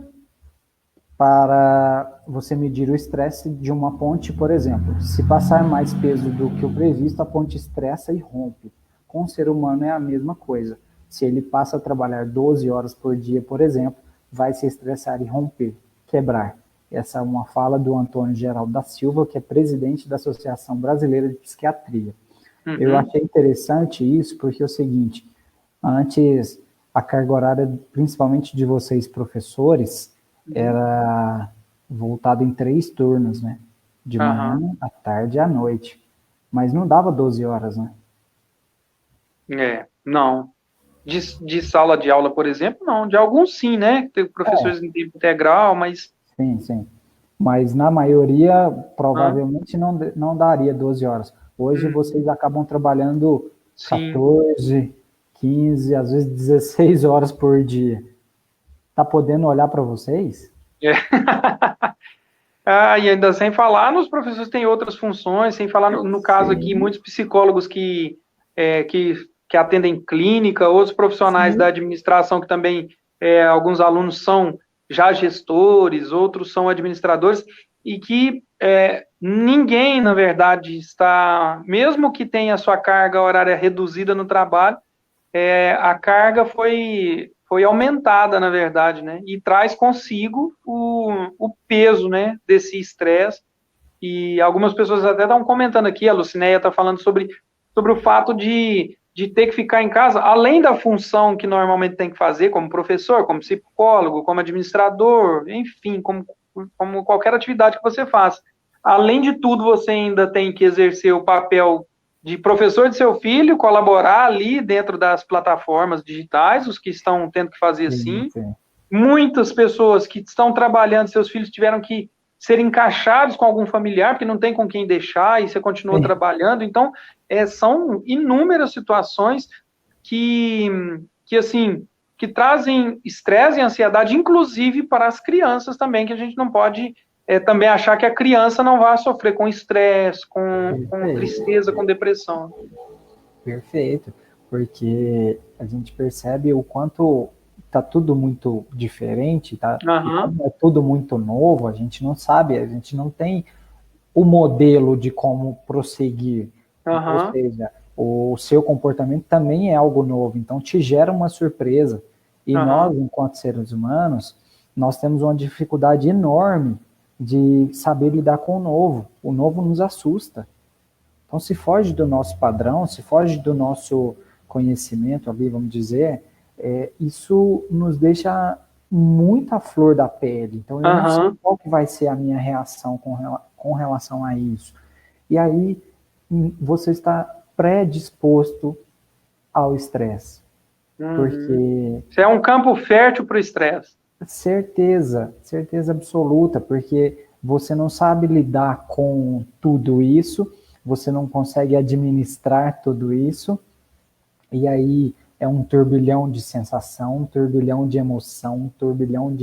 para você medir o estresse de uma ponte, por exemplo. Se passar mais peso do que o previsto, a ponte estressa e rompe. Com o ser humano é a mesma coisa. Se ele passa a trabalhar 12 horas por dia, por exemplo, vai se estressar e romper, quebrar. Essa é uma fala do Antônio Geraldo da Silva, que é presidente da Associação Brasileira de Psiquiatria. Eu Uhum. achei interessante isso, porque é o seguinte, antes a carga horária, principalmente de vocês professores, era voltada em 3 turnos, né? De manhã, Uhum. à tarde e à noite. Mas não dava 12 horas, né? Não. De sala de aula, por exemplo, não. De alguns sim, né? Tem professores em tempo integral, mas... Sim, sim. Mas na maioria, Ah, provavelmente não daria 12 horas. Hoje vocês acabam trabalhando sim. 14, 15, às vezes 16 horas por dia. Tá podendo olhar para vocês? É. E ainda sem falar nos professores têm outras funções, sem falar no caso aqui, Sim, muitos psicólogos que atendem clínica, outros profissionais da sim. administração que também, alguns alunos são já gestores, outros são administradores, e que ninguém, na verdade, está, mesmo que tenha a sua carga horária reduzida no trabalho, a carga foi aumentada, na verdade, né? E traz consigo o peso, né, desse estresse. E algumas pessoas até estão comentando aqui, a Lucinéia está falando sobre o fato de ter que ficar em casa, além da função que normalmente tem que fazer, como professor, como psicólogo, como administrador, enfim, como qualquer atividade que você faça. Além de tudo, você ainda tem que exercer o papel de professor de seu filho, colaborar ali dentro das plataformas digitais, os que estão tendo que fazer Sim, assim. sim. Muitas pessoas que estão trabalhando, seus filhos tiveram que ser encaixados com algum familiar, porque não tem com quem deixar, e você continua Sim. trabalhando. Então, são inúmeras situações que, assim, que trazem estresse e ansiedade, inclusive para as crianças também, que a gente não pode também achar que a criança não vai sofrer com estresse, com Perfeito, tristeza, com depressão. perfeito. Porque a gente percebe o quanto tá tudo muito diferente, tá? E Aham, como é tudo muito novo, a gente não sabe, a gente não tem o modelo de como prosseguir. Ou aham, seja, o seu comportamento também é algo novo, então te gera uma surpresa. E nós, aham, enquanto seres humanos, nós temos uma dificuldade enorme de saber lidar com o novo. O novo nos assusta. Então, se foge do nosso padrão, se foge do nosso conhecimento ali, vamos dizer, isso nos deixa muito à flor da pele. Então, eu não sei aham. qual que vai ser a minha reação com relação a isso. E aí, você está predisposto ao estresse. Uhum. Porque Isso é um campo fértil para o estresse. certeza, certeza absoluta, porque você não sabe lidar com tudo isso, você não consegue administrar tudo isso, e aí é um turbilhão de sensação, um turbilhão de emoção, um turbilhão Uhum.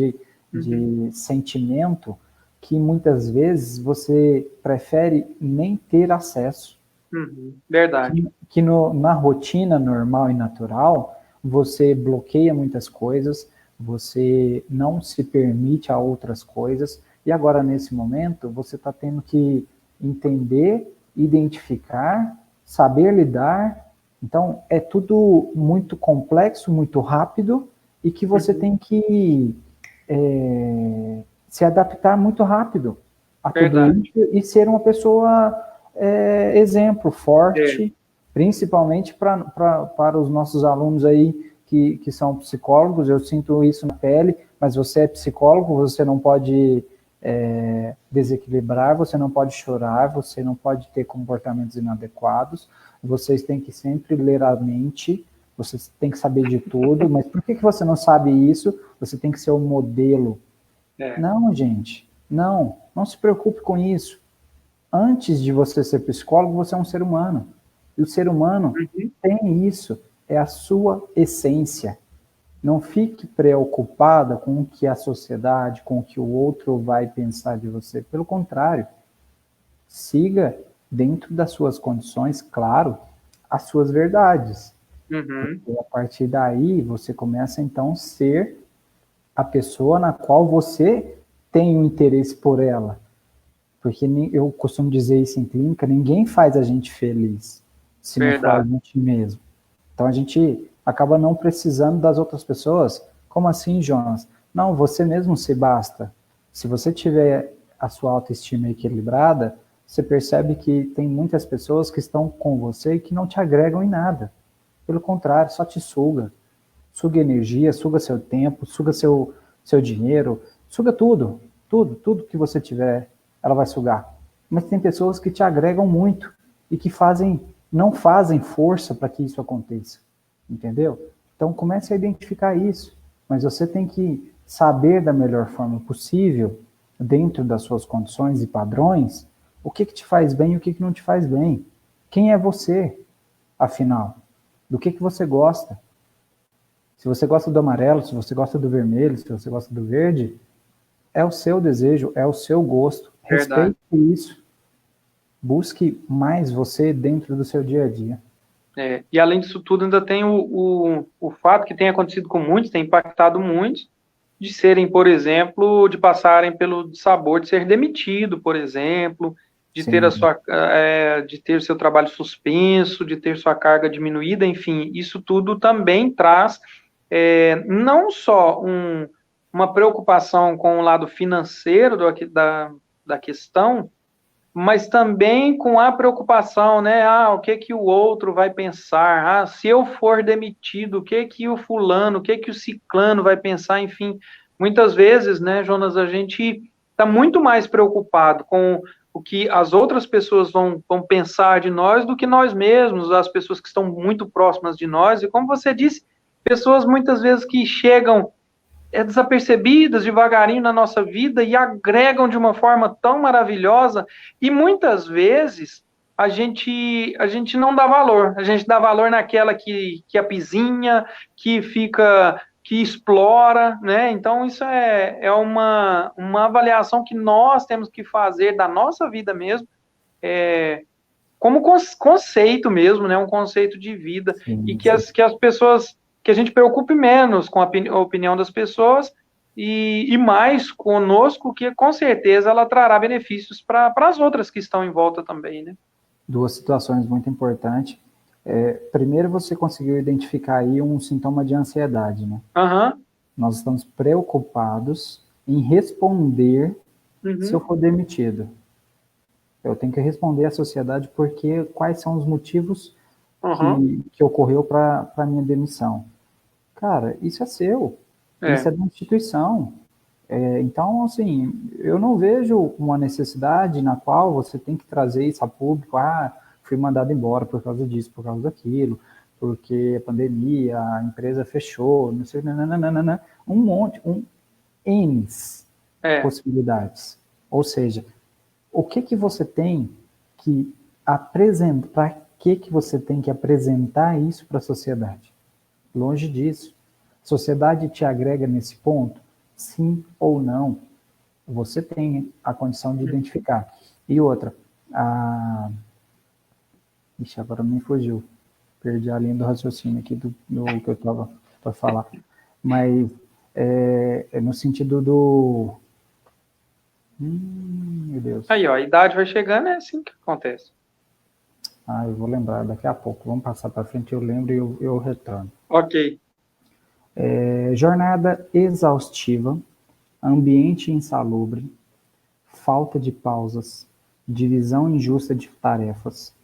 de sentimento que muitas vezes você prefere nem ter acesso. Uhum. Verdade. Que na rotina normal e natural, você bloqueia muitas coisas, você não se permite a outras coisas, e agora nesse momento você está tendo que entender, identificar, saber lidar. Então é tudo muito complexo, muito rápido, e que você Uhum. tem que se adaptar muito rápido a tudo isso Verdade. e ser uma pessoa exemplo, É. forte, principalmente para os nossos alunos aí que são psicólogos. Eu sinto isso na pele, mas você é psicólogo, você não pode desequilibrar, você não pode chorar, você não pode ter comportamentos inadequados, vocês têm que sempre ler a mente, você tem que saber de tudo, mas por que você não sabe isso? Você tem que ser um modelo. É. Não, gente. Não, não se preocupe com isso. Antes de você ser psicólogo, você é um ser humano. E o ser humano tem isso, é a sua essência. Não fique preocupada com o que a sociedade, com o que o outro vai pensar de você. Pelo contrário, siga dentro das suas condições, claro, as suas verdades. Uhum. E a partir daí, você começa então a ser a pessoa na qual você tem um interesse por ela. Porque eu costumo dizer isso em clínica, ninguém faz a gente feliz se não for a Verdade. gente mesmo. Então a gente acaba não precisando das outras pessoas. Como assim, Jonas? Não, você mesmo se basta. Se você tiver a sua autoestima equilibrada, você percebe que tem muitas pessoas que estão com você e que não te agregam em nada. Pelo contrário, só te suga. Suga energia, suga seu tempo, suga seu dinheiro, suga tudo. Tudo que você tiver, ela vai sugar. Mas tem pessoas que te agregam muito e que não fazem força para que isso aconteça. Entendeu? Então comece a identificar isso. Mas você tem que saber da melhor forma possível, dentro das suas condições e padrões, o que te faz bem e o que não te faz bem. Quem é você, afinal? Do que você gosta? Se você gosta do amarelo, se você gosta do vermelho, se você gosta do verde, é o seu desejo, é o seu gosto. Verdade. Respeite isso. Busque mais você dentro do seu dia a dia. E além disso tudo, ainda tem o fato que tem acontecido com muitos, tem impactado muitos, de serem, por exemplo, de passarem pelo sabor de ser demitido, por exemplo, de ter Sim, de ter seu trabalho suspenso, de ter sua carga diminuída, enfim, isso tudo também traz não só uma preocupação com o lado financeiro da questão, mas também com a preocupação, né? Ah, o que que o outro vai pensar? Ah, se eu for demitido, o que que o fulano, o que que o ciclano vai pensar? Enfim, muitas vezes, né, Jonas, a gente está muito mais preocupado com o que as outras pessoas vão pensar de nós do que nós mesmos, as pessoas que estão muito próximas de nós. E como você disse, pessoas muitas vezes que chegam desapercebidas devagarinho na nossa vida e agregam de uma forma tão maravilhosa e muitas vezes a gente não dá valor, a gente dá valor naquela que apizinha, que fica, que explora, né? Então isso é uma avaliação que nós temos que fazer da nossa vida mesmo, como conceito mesmo, né? Um conceito de vida e sim, que sim. as pessoas, que a gente preocupe menos com a opinião das pessoas e mais conosco, que com certeza ela trará benefícios para as outras que estão em volta também, né? Duas situações muito importantes. Primeiro, você conseguiu identificar aí um sintoma de ansiedade, né? Aham, Nós estamos preocupados em responder se eu uhum, for demitido. Eu tenho que responder à sociedade porque quais são os motivos aham, que ocorreu para a minha demissão. Cara, isso é seu, isso é, é da instituição. Então, assim, eu não vejo uma necessidade na qual você tem que trazer isso a público. Ah, fui mandado embora por causa disso, por causa daquilo, porque a pandemia, a empresa fechou, não sei, nananana, um monte, N é, possibilidades. Ou seja, o que você tem que apresentar, para que você tem que apresentar isso para a sociedade? Longe disso. A sociedade te agrega nesse ponto? Sim ou não? Você tem a condição de identificar. E outra, a... Ixi, agora me fugiu. Perdi a linha do raciocínio aqui do que eu estava para falar. Mas é no sentido do... meu Deus. aí ó, a idade vai chegando, é assim que acontece. Ah, eu vou lembrar daqui a pouco. Vamos passar para frente, eu lembro e eu retorno. Ok, Jornada exaustiva, ambiente insalubre, falta de pausas, divisão injusta de tarefas,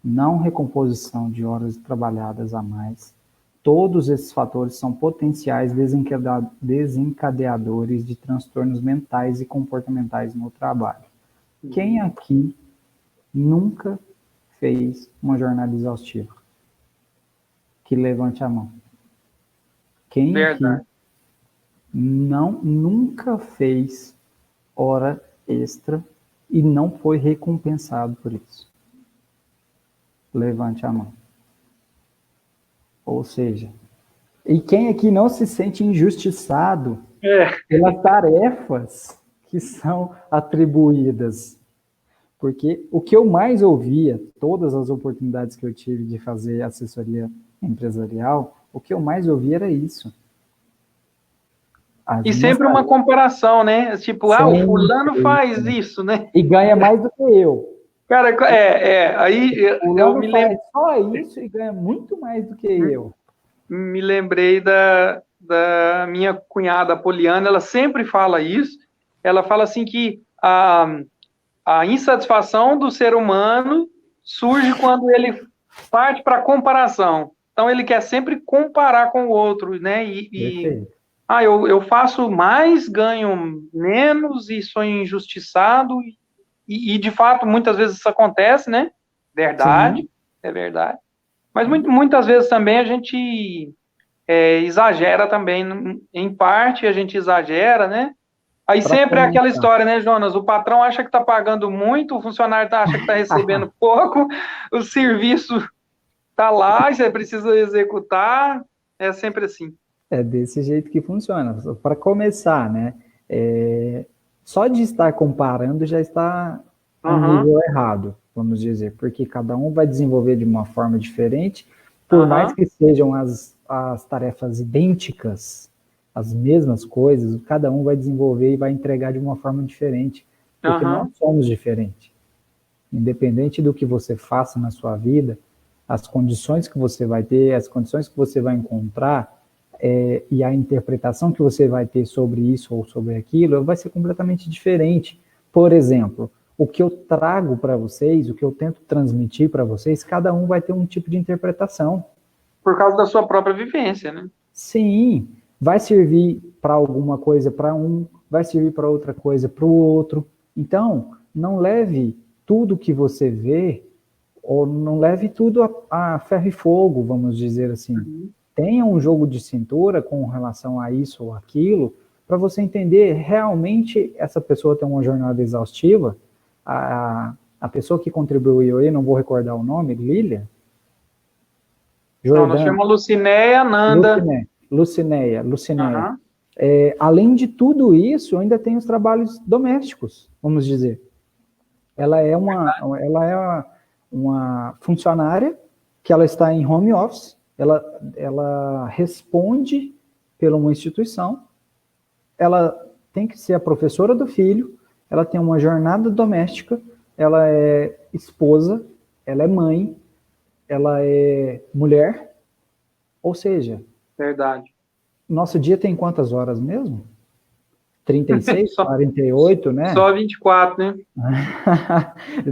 não recomposição de horas trabalhadas a mais. Todos esses fatores são potenciais desencadeadores de transtornos mentais e comportamentais no trabalho. Quem uhum. aqui nunca fez uma jornada exaustiva? Que levante a mão. Quem aqui Verdade. nunca fez hora extra e não foi recompensado por isso? Levante a mão. Ou seja, e quem aqui não se sente injustiçado pelas tarefas que são atribuídas? Porque o que eu mais ouvia, todas as oportunidades que eu tive de fazer assessoria empresarial, o que eu mais ouvia era isso. E sempre uma comparação, né? Tipo, o fulano faz isso, né? E ganha mais do que eu. Cara, aí eu me lembro. Só isso e ganha muito mais do que eu. Me lembrei da minha cunhada Poliana, ela sempre fala isso. Ela fala assim que a insatisfação do ser humano surge quando ele parte para comparação. Então ele quer sempre comparar com o outro, né? Eu faço mais, ganho menos e sou injustiçado. E de fato, muitas vezes isso acontece, né? Verdade, sim. É verdade. Mas muitas vezes também a gente exagera também. Em parte a gente exagera, né? Aí sempre é aquela história, né, Jonas? O patrão acha que está pagando muito, o funcionário acha que está recebendo pouco, o serviço está lá, você precisa executar. É sempre assim. É desse jeito que funciona. Para começar, né? Só de estar comparando já está um nível errado, vamos dizer, porque cada um vai desenvolver de uma forma diferente, por mais que sejam as tarefas idênticas, as mesmas coisas, cada um vai desenvolver e vai entregar de uma forma diferente, porque nós somos diferentes. Independente do que você faça na sua vida, as condições que você vai ter, as condições que você vai encontrar, e a interpretação que você vai ter sobre isso ou sobre aquilo vai ser completamente diferente. Por exemplo, o que eu trago para vocês, o que eu tento transmitir para vocês, cada um vai ter um tipo de interpretação. Por causa da sua própria vivência, né? Sim, vai servir para alguma coisa para um, vai servir para outra coisa para o outro. Então, não leve tudo que você vê, ou não leve tudo a ferro e fogo, vamos dizer assim. Tenha um jogo de cintura com relação a isso ou aquilo, para você entender realmente essa pessoa tem uma jornada exaustiva. A pessoa que contribuiu aí, não vou recordar o nome, Lília? Não, nós chamamos Lucinéia, Nanda. Lucinéia. Além de tudo isso, ainda tem os trabalhos domésticos, vamos dizer. Ela é uma funcionária que ela está em home office, ela responde pela uma instituição, ela tem que ser a professora do filho, ela tem uma jornada doméstica, ela é esposa, ela é mãe, ela é mulher, ou seja... Verdade. Nosso dia tem quantas horas mesmo? 36, 48, né? Só 24, né?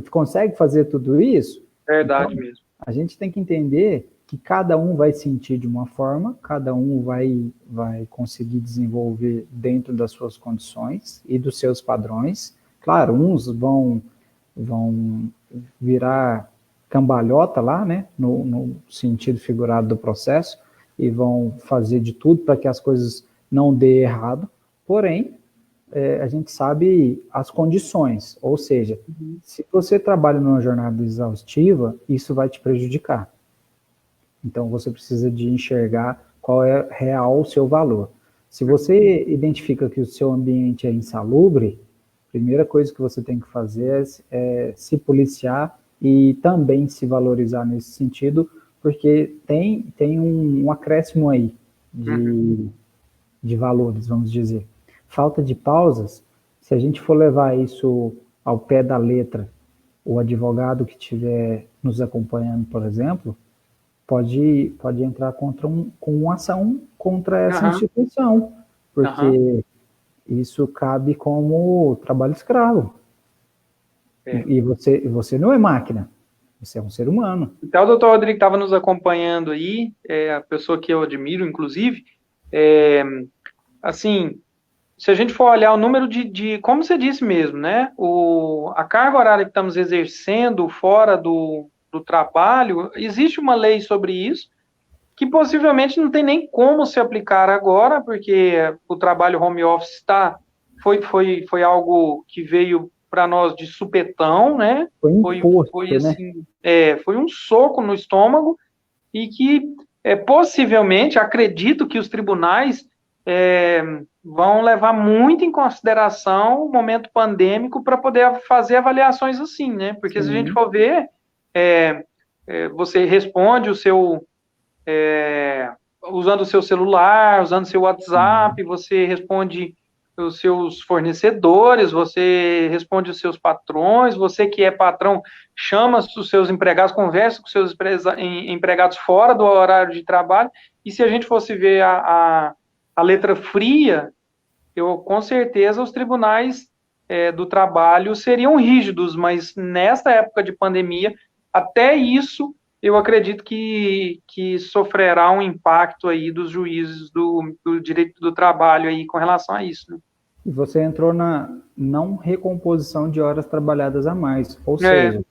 Tu consegue fazer tudo isso? Verdade então, mesmo. A gente tem que entender que cada um vai sentir de uma forma, cada um vai conseguir desenvolver dentro das suas condições e dos seus padrões. Claro, uns vão virar cambalhota lá, né, no sentido figurado do processo, e vão fazer de tudo para que as coisas não dê errado, porém, a gente sabe as condições, ou seja, se você trabalha numa jornada exaustiva, isso vai te prejudicar. Então, você precisa de enxergar qual é real o seu valor. Se você identifica que o seu ambiente é insalubre, a primeira coisa que você tem que fazer é se policiar e também se valorizar nesse sentido, porque tem um acréscimo aí de valores, vamos dizer. Falta de pausas, se a gente for levar isso ao pé da letra, o advogado que estiver nos acompanhando, por exemplo, pode entrar com uma ação contra essa instituição, porque isso cabe como trabalho escravo. E você não é máquina, você é um ser humano. Então, o doutor Rodrigo estava nos acompanhando aí, a pessoa que eu admiro, inclusive, assim, se a gente for olhar o número de como você disse mesmo, né, a carga horária que estamos exercendo fora do trabalho, existe uma lei sobre isso, que possivelmente não tem nem como se aplicar agora, porque o trabalho home office está foi algo que veio para nós de supetão, né? Foi imposto, Foi né? assim, foi um soco no estômago e que possivelmente, acredito que os tribunais vão levar muito em consideração o momento pandêmico para poder fazer avaliações assim, né? Porque se a gente Sim. for ver, você responde usando o seu celular, usando o seu WhatsApp, você responde os seus fornecedores, você responde os seus patrões, você que é patrão chama os seus empregados, conversa com os seus empregados fora do horário de trabalho, e se a gente fosse ver a letra fria, com certeza os tribunais do trabalho seriam rígidos, mas nesta época de pandemia, até isso eu acredito que sofrerá um impacto aí dos juízes do direito do trabalho aí com relação a isso, né? E você entrou na não recomposição de horas trabalhadas a mais. Ou seja,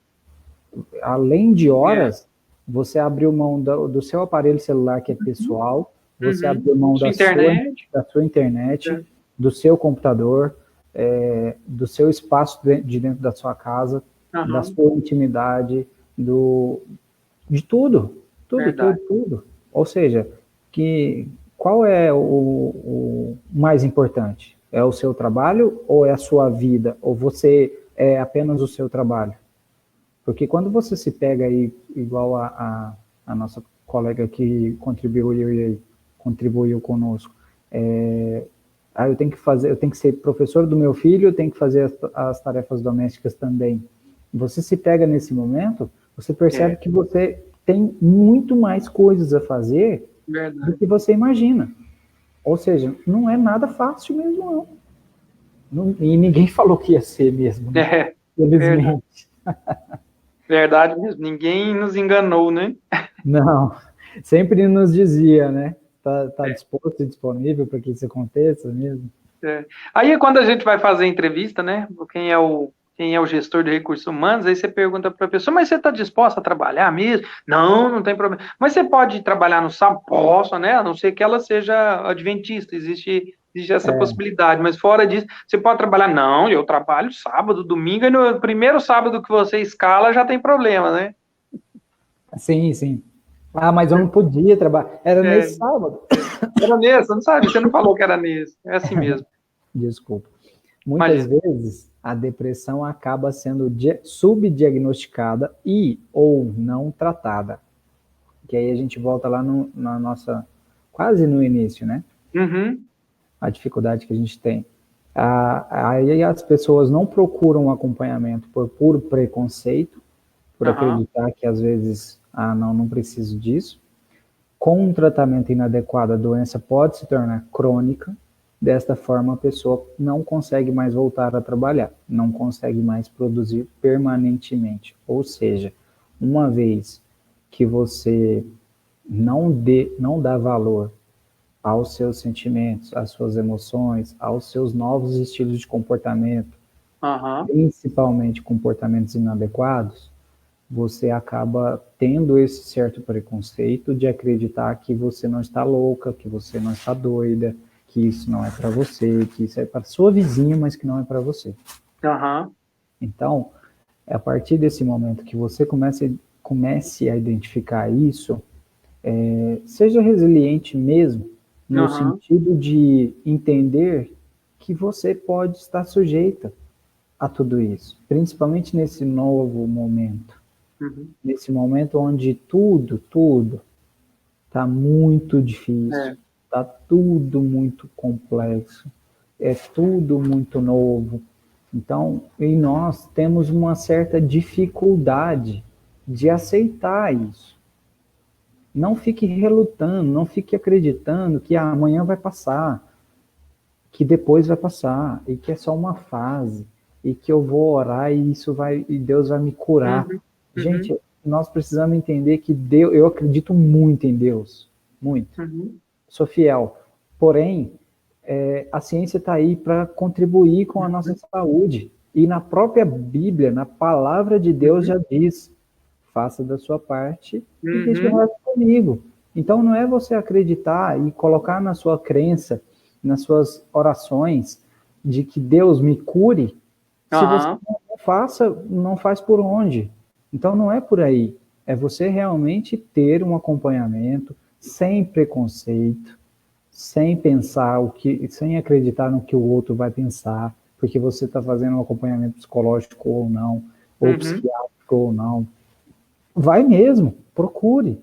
além de horas, você abriu mão do seu aparelho celular, que é pessoal, você abriu mão da sua internet, do seu computador, do seu espaço de dentro da sua casa, da sua intimidade, de tudo. Ou seja, qual é o mais importante? É o seu trabalho ou é a sua vida? Ou você é apenas o seu trabalho? Porque quando você se pega aí, igual a nossa colega que contribuiu conosco, eu tenho que ser professor do meu filho, eu tenho que fazer as tarefas domésticas também. Você se pega nesse momento, você percebe que você tem muito mais coisas a fazer do que você imagina. Ou seja, não é nada fácil mesmo, não. E ninguém falou que ia ser mesmo, né? Felizmente. Verdade mesmo, ninguém nos enganou, né? Não, sempre nos dizia, né? Tá disposto e disponível para que isso aconteça mesmo. Aí quando a gente vai fazer entrevista, né? Quem é o gestor de recursos humanos, aí você pergunta para a pessoa, mas você está disposta a trabalhar mesmo? Não, não tem problema. Mas você pode trabalhar no sábado? Posso, né? A não ser que ela seja adventista, existe essa possibilidade, mas fora disso, você pode trabalhar? Não, eu trabalho sábado, domingo, e no primeiro sábado que você escala já tem problema, né? Sim, sim. Ah, mas eu não podia trabalhar. Era nesse sábado. Era nesse, não sabe? Você não falou que era nesse. É assim mesmo. Desculpa. Muitas vezes a depressão acaba sendo subdiagnosticada e ou não tratada. Que aí a gente volta lá na nossa, quase no início, né? A dificuldade que a gente tem. Aí as pessoas não procuram acompanhamento por puro preconceito, por acreditar que às vezes, não preciso disso. Com um tratamento inadequado, a doença pode se tornar crônica. Desta forma, a pessoa não consegue mais voltar a trabalhar, não consegue mais produzir permanentemente. Ou seja, uma vez que você não dá valor aos seus sentimentos, às suas emoções, aos seus novos estilos de comportamento, principalmente comportamentos inadequados, você acaba tendo esse certo preconceito de acreditar que você não está louca, que você não está doida, que isso não é para você, que isso é para sua vizinha, mas que não é para você. Então, a partir desse momento que você comece a identificar isso, seja resiliente mesmo, no sentido de entender que você pode estar sujeita a tudo isso, principalmente nesse novo momento. Nesse momento onde tudo está muito difícil, está tudo muito complexo, é tudo muito novo. Então, e nós temos uma certa dificuldade de aceitar isso. Não fique relutando, não fique acreditando que amanhã vai passar, que depois vai passar, e que é só uma fase, e que eu vou orar e Deus vai me curar. Gente, nós precisamos entender que eu acredito muito em Deus, muito. Sou fiel. Porém, a ciência está aí para contribuir com a nossa saúde. E na própria Bíblia, na palavra de Deus já diz, faça da sua parte e deixe o resto comigo. Então não é você acreditar e colocar na sua crença, nas suas orações, de que Deus me cure, se você Aham. não faz por onde. Então não é por aí. É você realmente ter um acompanhamento sem preconceito, sem pensar sem acreditar no que o outro vai pensar, porque você está fazendo um acompanhamento psicológico ou não, ou Uhum. psiquiátrico ou não. Vai mesmo, procure.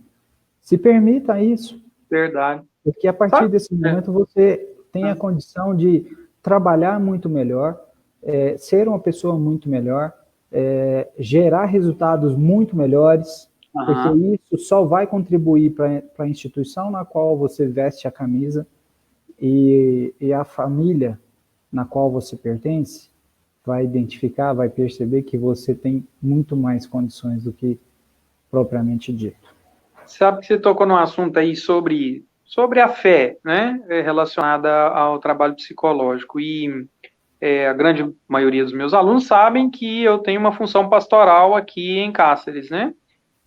Se permita isso, Verdade. porque a partir Sabe? desse É. momento você tem a Ah. condição de trabalhar muito melhor, ser uma pessoa muito melhor, gerar resultados muito melhores, porque Aham. isso só vai contribuir para a instituição na qual você veste a camisa e a família na qual você pertence vai identificar, vai perceber que você tem muito mais condições do que propriamente dito. Sabe que você tocou num assunto aí sobre a fé, né, relacionada ao trabalho psicológico. E a grande maioria dos meus alunos sabem que eu tenho uma função pastoral aqui em Cáceres, né?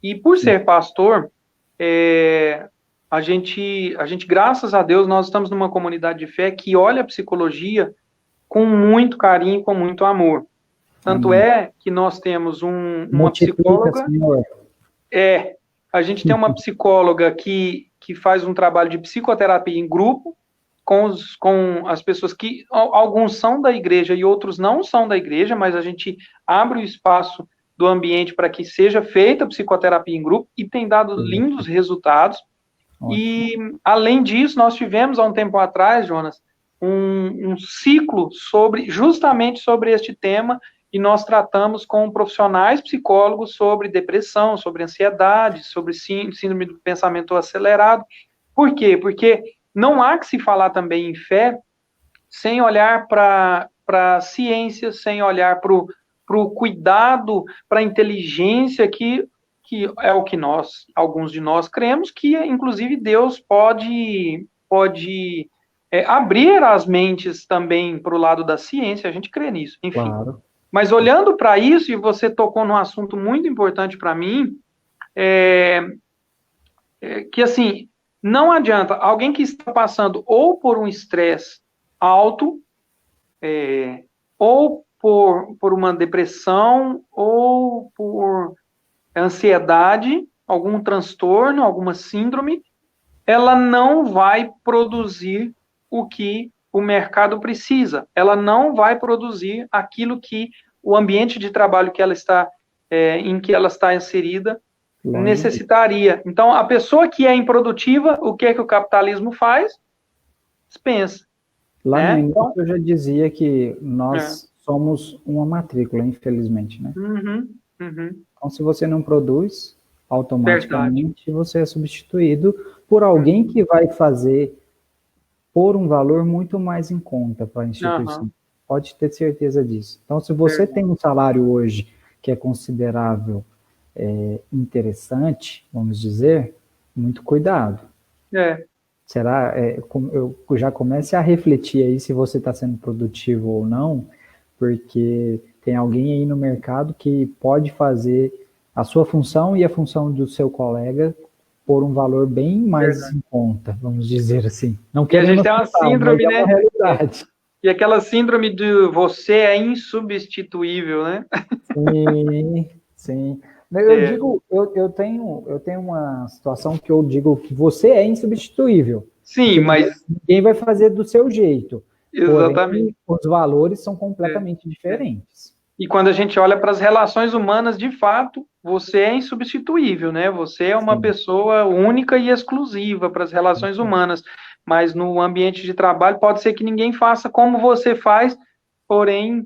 E por Sim. ser pastor, a gente, graças a Deus, nós estamos numa comunidade de fé que olha a psicologia com muito carinho, com muito amor. Tanto Amém. é que nós temos uma Multiplica, psicóloga. Senhor. A gente tem uma psicóloga que faz um trabalho de psicoterapia em grupo com as pessoas que alguns são da igreja e outros não são da igreja, mas a gente abre o espaço do ambiente para que seja feita psicoterapia em grupo e tem dado lindos resultados. Ótimo. E, além disso, nós tivemos há um tempo atrás, Jonas, um ciclo justamente sobre este tema, e nós tratamos com profissionais psicólogos sobre depressão, sobre ansiedade, sobre síndrome do pensamento acelerado. Por quê? Porque não há que se falar também em fé sem olhar para a ciência, sem olhar para o cuidado, para a inteligência que é o que alguns de nós cremos, que inclusive Deus pode abrir as mentes também para o lado da ciência, a gente crê nisso, enfim. Claro. Mas olhando para isso, e você tocou num assunto muito importante para mim, que assim, não adianta alguém que está passando ou por um estresse alto, ou por uma depressão, ou por ansiedade, algum transtorno, alguma síndrome, ela não vai produzir o que o mercado precisa. Ela não vai produzir aquilo que o ambiente de trabalho que ela está, em que ela está inserida necessitaria. Então, a pessoa que é improdutiva, o que é que o capitalismo faz? Dispensa. Lá no início Então, eu já dizia que nós somos uma matrícula, infelizmente, né? Uhum. Então, se você não produz, automaticamente Verdade. você é substituído por alguém que vai fazer por um valor muito mais em conta para a instituição. Pode ter certeza disso. Então, se você tem um salário hoje que é considerável interessante, vamos dizer, muito cuidado. Será? Eu já comece a refletir aí se você está sendo produtivo ou não, porque tem alguém aí no mercado que pode fazer a sua função e a função do seu colega por um valor bem mais em conta, vamos dizer assim. Não E a gente querendo tem uma afetar, mas síndrome, é uma né? realidade. E aquela síndrome de você é insubstituível, né? Sim, sim. Eu tenho uma situação que eu digo que você é insubstituível, Sim, porque mas ninguém vai fazer do seu jeito. exatamente. Porém, os valores são completamente diferentes. E quando a gente olha para as relações humanas, de fato, você é insubstituível, né? Você é uma Sim. pessoa única e exclusiva para as relações humanas. Mas no ambiente de trabalho pode ser que ninguém faça como você faz, porém,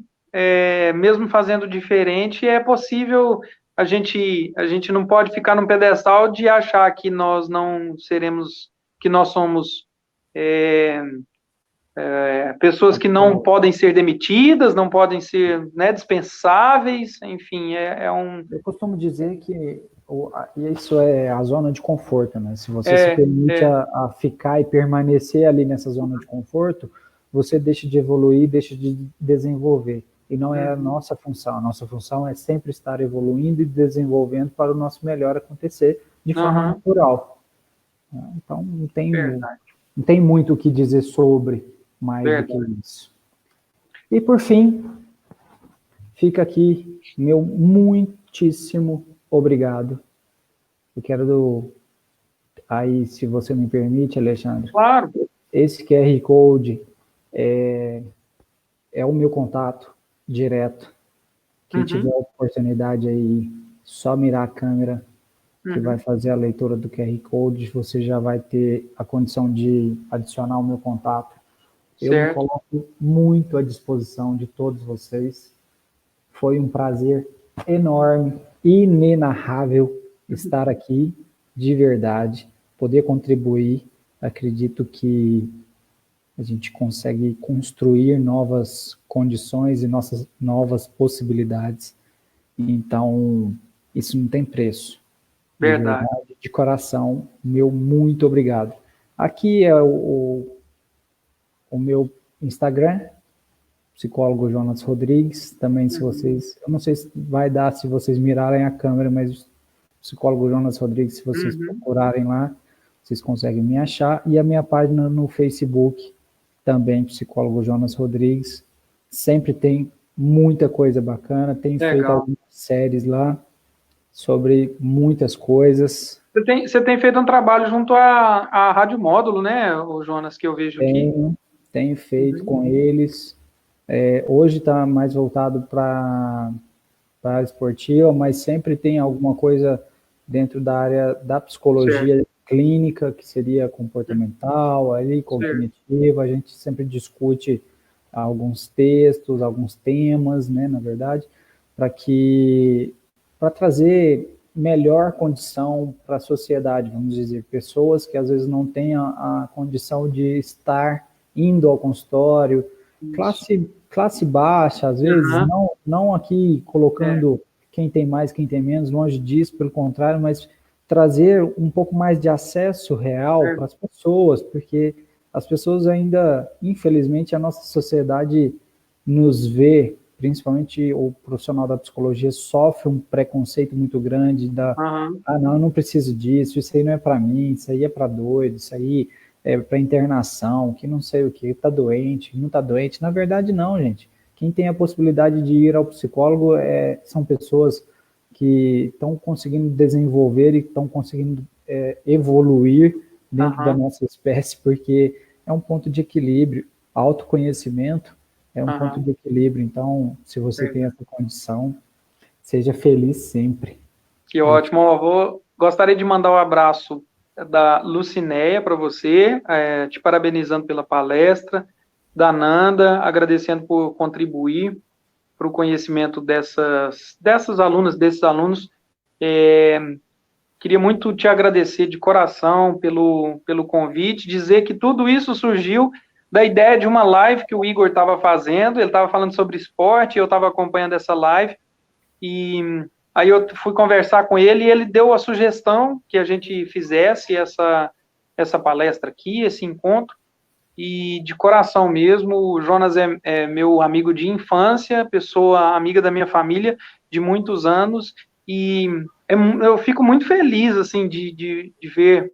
mesmo fazendo diferente, é possível. A gente não pode ficar num pedestal de achar que nós não seremos, que nós somos pessoas que não podem ser demitidas, não podem ser, né, dispensáveis, enfim, Eu costumo dizer que isso é a zona de conforto, né? Se você se permite a ficar e permanecer ali nessa zona de conforto, você deixa de evoluir, deixa de desenvolver. E não é a nossa função. A nossa função é sempre estar evoluindo e desenvolvendo para o nosso melhor acontecer de forma natural. Então, não tem muito o que dizer sobre mais do que isso. E por fim, fica aqui meu muitíssimo obrigado. Eu quero, aí, se você me permite, Alexandre, Claro. esse QR Code é o meu contato direto. Quem tiver a oportunidade aí, só mirar a câmera que vai fazer a leitura do QR Code, você já vai ter a condição de adicionar o meu contato. Eu me coloco muito à disposição de todos vocês. Foi um prazer enorme, inenarrável estar aqui, de verdade, poder contribuir. Acredito que a gente consegue construir novas condições e nossas novas possibilidades. Então, isso não tem preço. Verdade. De verdade, de coração, meu muito obrigado. Aqui é o meu Instagram, psicólogo Jonas Rodrigues. Também, se vocês, eu não sei se vai dar se vocês mirarem a câmera, mas psicólogo Jonas Rodrigues, se vocês procurarem lá, vocês conseguem me achar. E a minha página no Facebook, também psicólogo Jonas Rodrigues. Sempre tem muita coisa bacana, tenho feito algumas séries lá sobre muitas coisas. Você tem feito um trabalho junto à Rádio Módulo, né, o Jonas, que eu vejo aqui? Tenho feito com eles. Hoje está mais voltado para a área esportiva, mas sempre tem alguma coisa dentro da área da psicologia clínica, que seria comportamental, ali, cognitiva. A gente sempre discute alguns textos, alguns temas, né, na verdade, para trazer melhor condição para a sociedade, vamos dizer, pessoas que às vezes não têm a condição de estar indo ao consultório, classe baixa, às vezes, não aqui colocando quem tem mais, quem tem menos, longe disso, pelo contrário, mas trazer um pouco mais de acesso real para as pessoas, porque as pessoas ainda, infelizmente, a nossa sociedade nos vê, principalmente o profissional da psicologia, sofre um preconceito muito grande não, eu não preciso disso, isso aí não é para mim, isso aí é para doido, isso aí é para internação, que não sei o que, está doente, não está doente. Na verdade, não, gente. Quem tem a possibilidade de ir ao psicólogo são pessoas que estão conseguindo desenvolver e estão conseguindo evoluir dentro da nossa espécie, porque é um ponto de equilíbrio. Autoconhecimento é um ponto de equilíbrio. Então, se você tem essa condição, seja feliz sempre. Que ótimo. Gostaria de mandar um abraço da Lucinéia para você, te parabenizando pela palestra, da Nanda, agradecendo por contribuir para o conhecimento dessas alunas, desses alunos. Queria muito te agradecer de coração pelo convite, dizer que tudo isso surgiu da ideia de uma live que o Igor estava fazendo. Ele estava falando sobre esporte, eu estava acompanhando essa live, e aí eu fui conversar com ele e ele deu a sugestão que a gente fizesse essa palestra aqui, esse encontro, e de coração mesmo, o Jonas é meu amigo de infância, pessoa amiga da minha família de muitos anos, e eu fico muito feliz, assim, de ver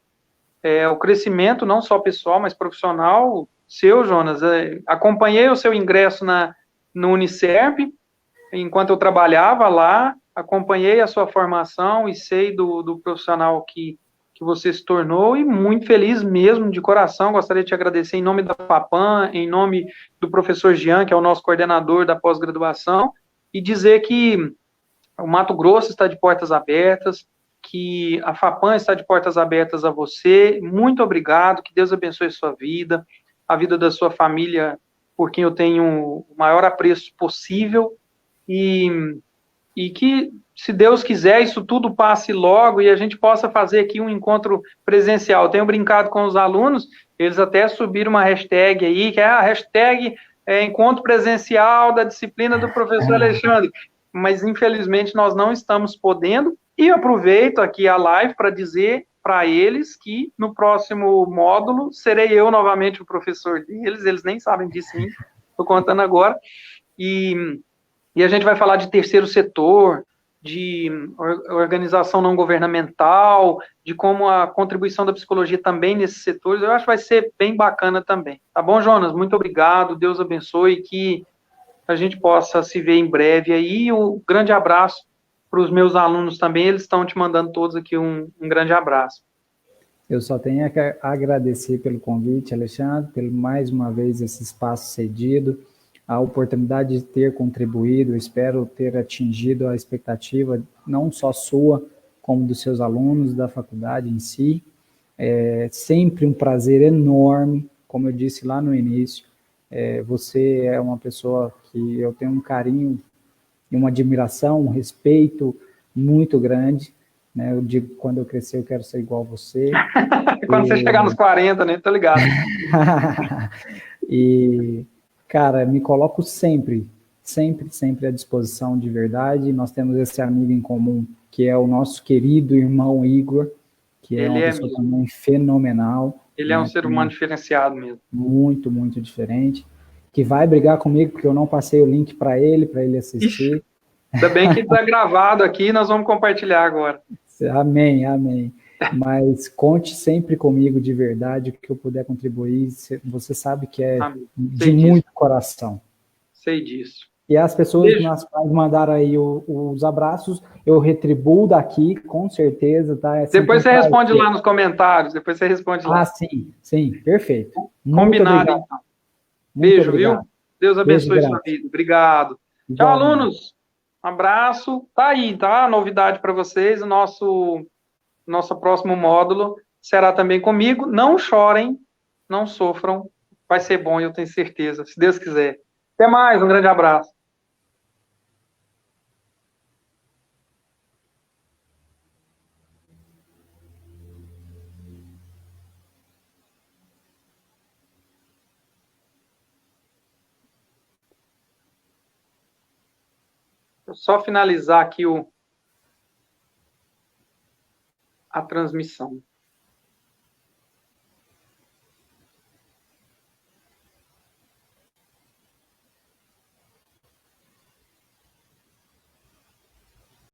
o crescimento, não só pessoal, mas profissional seu, Jonas. Acompanhei o seu ingresso no Unicerp, enquanto eu trabalhava lá, acompanhei a sua formação e sei do profissional que você se tornou, e muito feliz mesmo, de coração. Gostaria de te agradecer em nome da FAPAM, em nome do professor Jean, que é o nosso coordenador da pós-graduação, e dizer que o Mato Grosso está de portas abertas, que a FAPAM está de portas abertas a você. Muito obrigado, que Deus abençoe a sua vida, a vida da sua família, por quem eu tenho o maior apreço possível, e que, se Deus quiser, isso tudo passe logo e a gente possa fazer aqui um encontro presencial. Eu tenho brincado com os alunos, eles até subiram uma hashtag aí, que é a hashtag encontro presencial da disciplina do professor Alexandre, mas infelizmente nós não estamos podendo, e aproveito aqui a live para dizer para eles que no próximo módulo serei eu novamente o professor deles, eles nem sabem disso ainda, estou contando agora, e a gente vai falar de terceiro setor, de organização não governamental, de como a contribuição da psicologia também nesses setores. Eu acho que vai ser bem bacana também. Tá bom, Jonas? Muito obrigado, Deus abençoe, que a gente possa se ver em breve aí. Um grande abraço para os meus alunos também, eles estão te mandando todos aqui um grande abraço. Eu só tenho que agradecer pelo convite, Alexandre, pelo mais uma vez esse espaço cedido, a oportunidade de ter contribuído, espero ter atingido a expectativa não só sua, como dos seus alunos, da faculdade em si. É sempre um prazer enorme, como eu disse lá no início, você é uma pessoa que eu tenho um carinho e uma admiração, um respeito muito grande, né? Eu digo que quando eu crescer eu quero ser igual a você. Quando você chegar nos 40, né? Tô ligado. E, cara, me coloco sempre à disposição de verdade. Nós temos esse amigo em comum, que é o nosso querido irmão Igor, que é uma pessoa também fenomenal. Ele é um ser humano diferenciado mesmo. Muito, muito diferente. Que vai brigar comigo, porque eu não passei o link para ele assistir. Ixi, ainda bem que está gravado aqui, nós vamos compartilhar agora. Amém, amém. Mas conte sempre comigo de verdade, o que eu puder contribuir, você sabe que é de muito coração. Sei disso. E as pessoas nas quais mandaram aí os abraços, eu retribuo daqui, com certeza, tá? Depois você responde lá nos comentários, depois você responde lá. Ah, sim, perfeito. Combinado, então. Beijo, viu? Deus abençoe sua vida. Obrigado. Tchau, alunos. Um abraço. Tá aí, tá? Novidade para vocês. O nosso próximo módulo será também comigo. Não chorem, não sofram. Vai ser bom, eu tenho certeza, se Deus quiser. Até mais, um grande abraço. Vou só finalizar aqui a transmissão.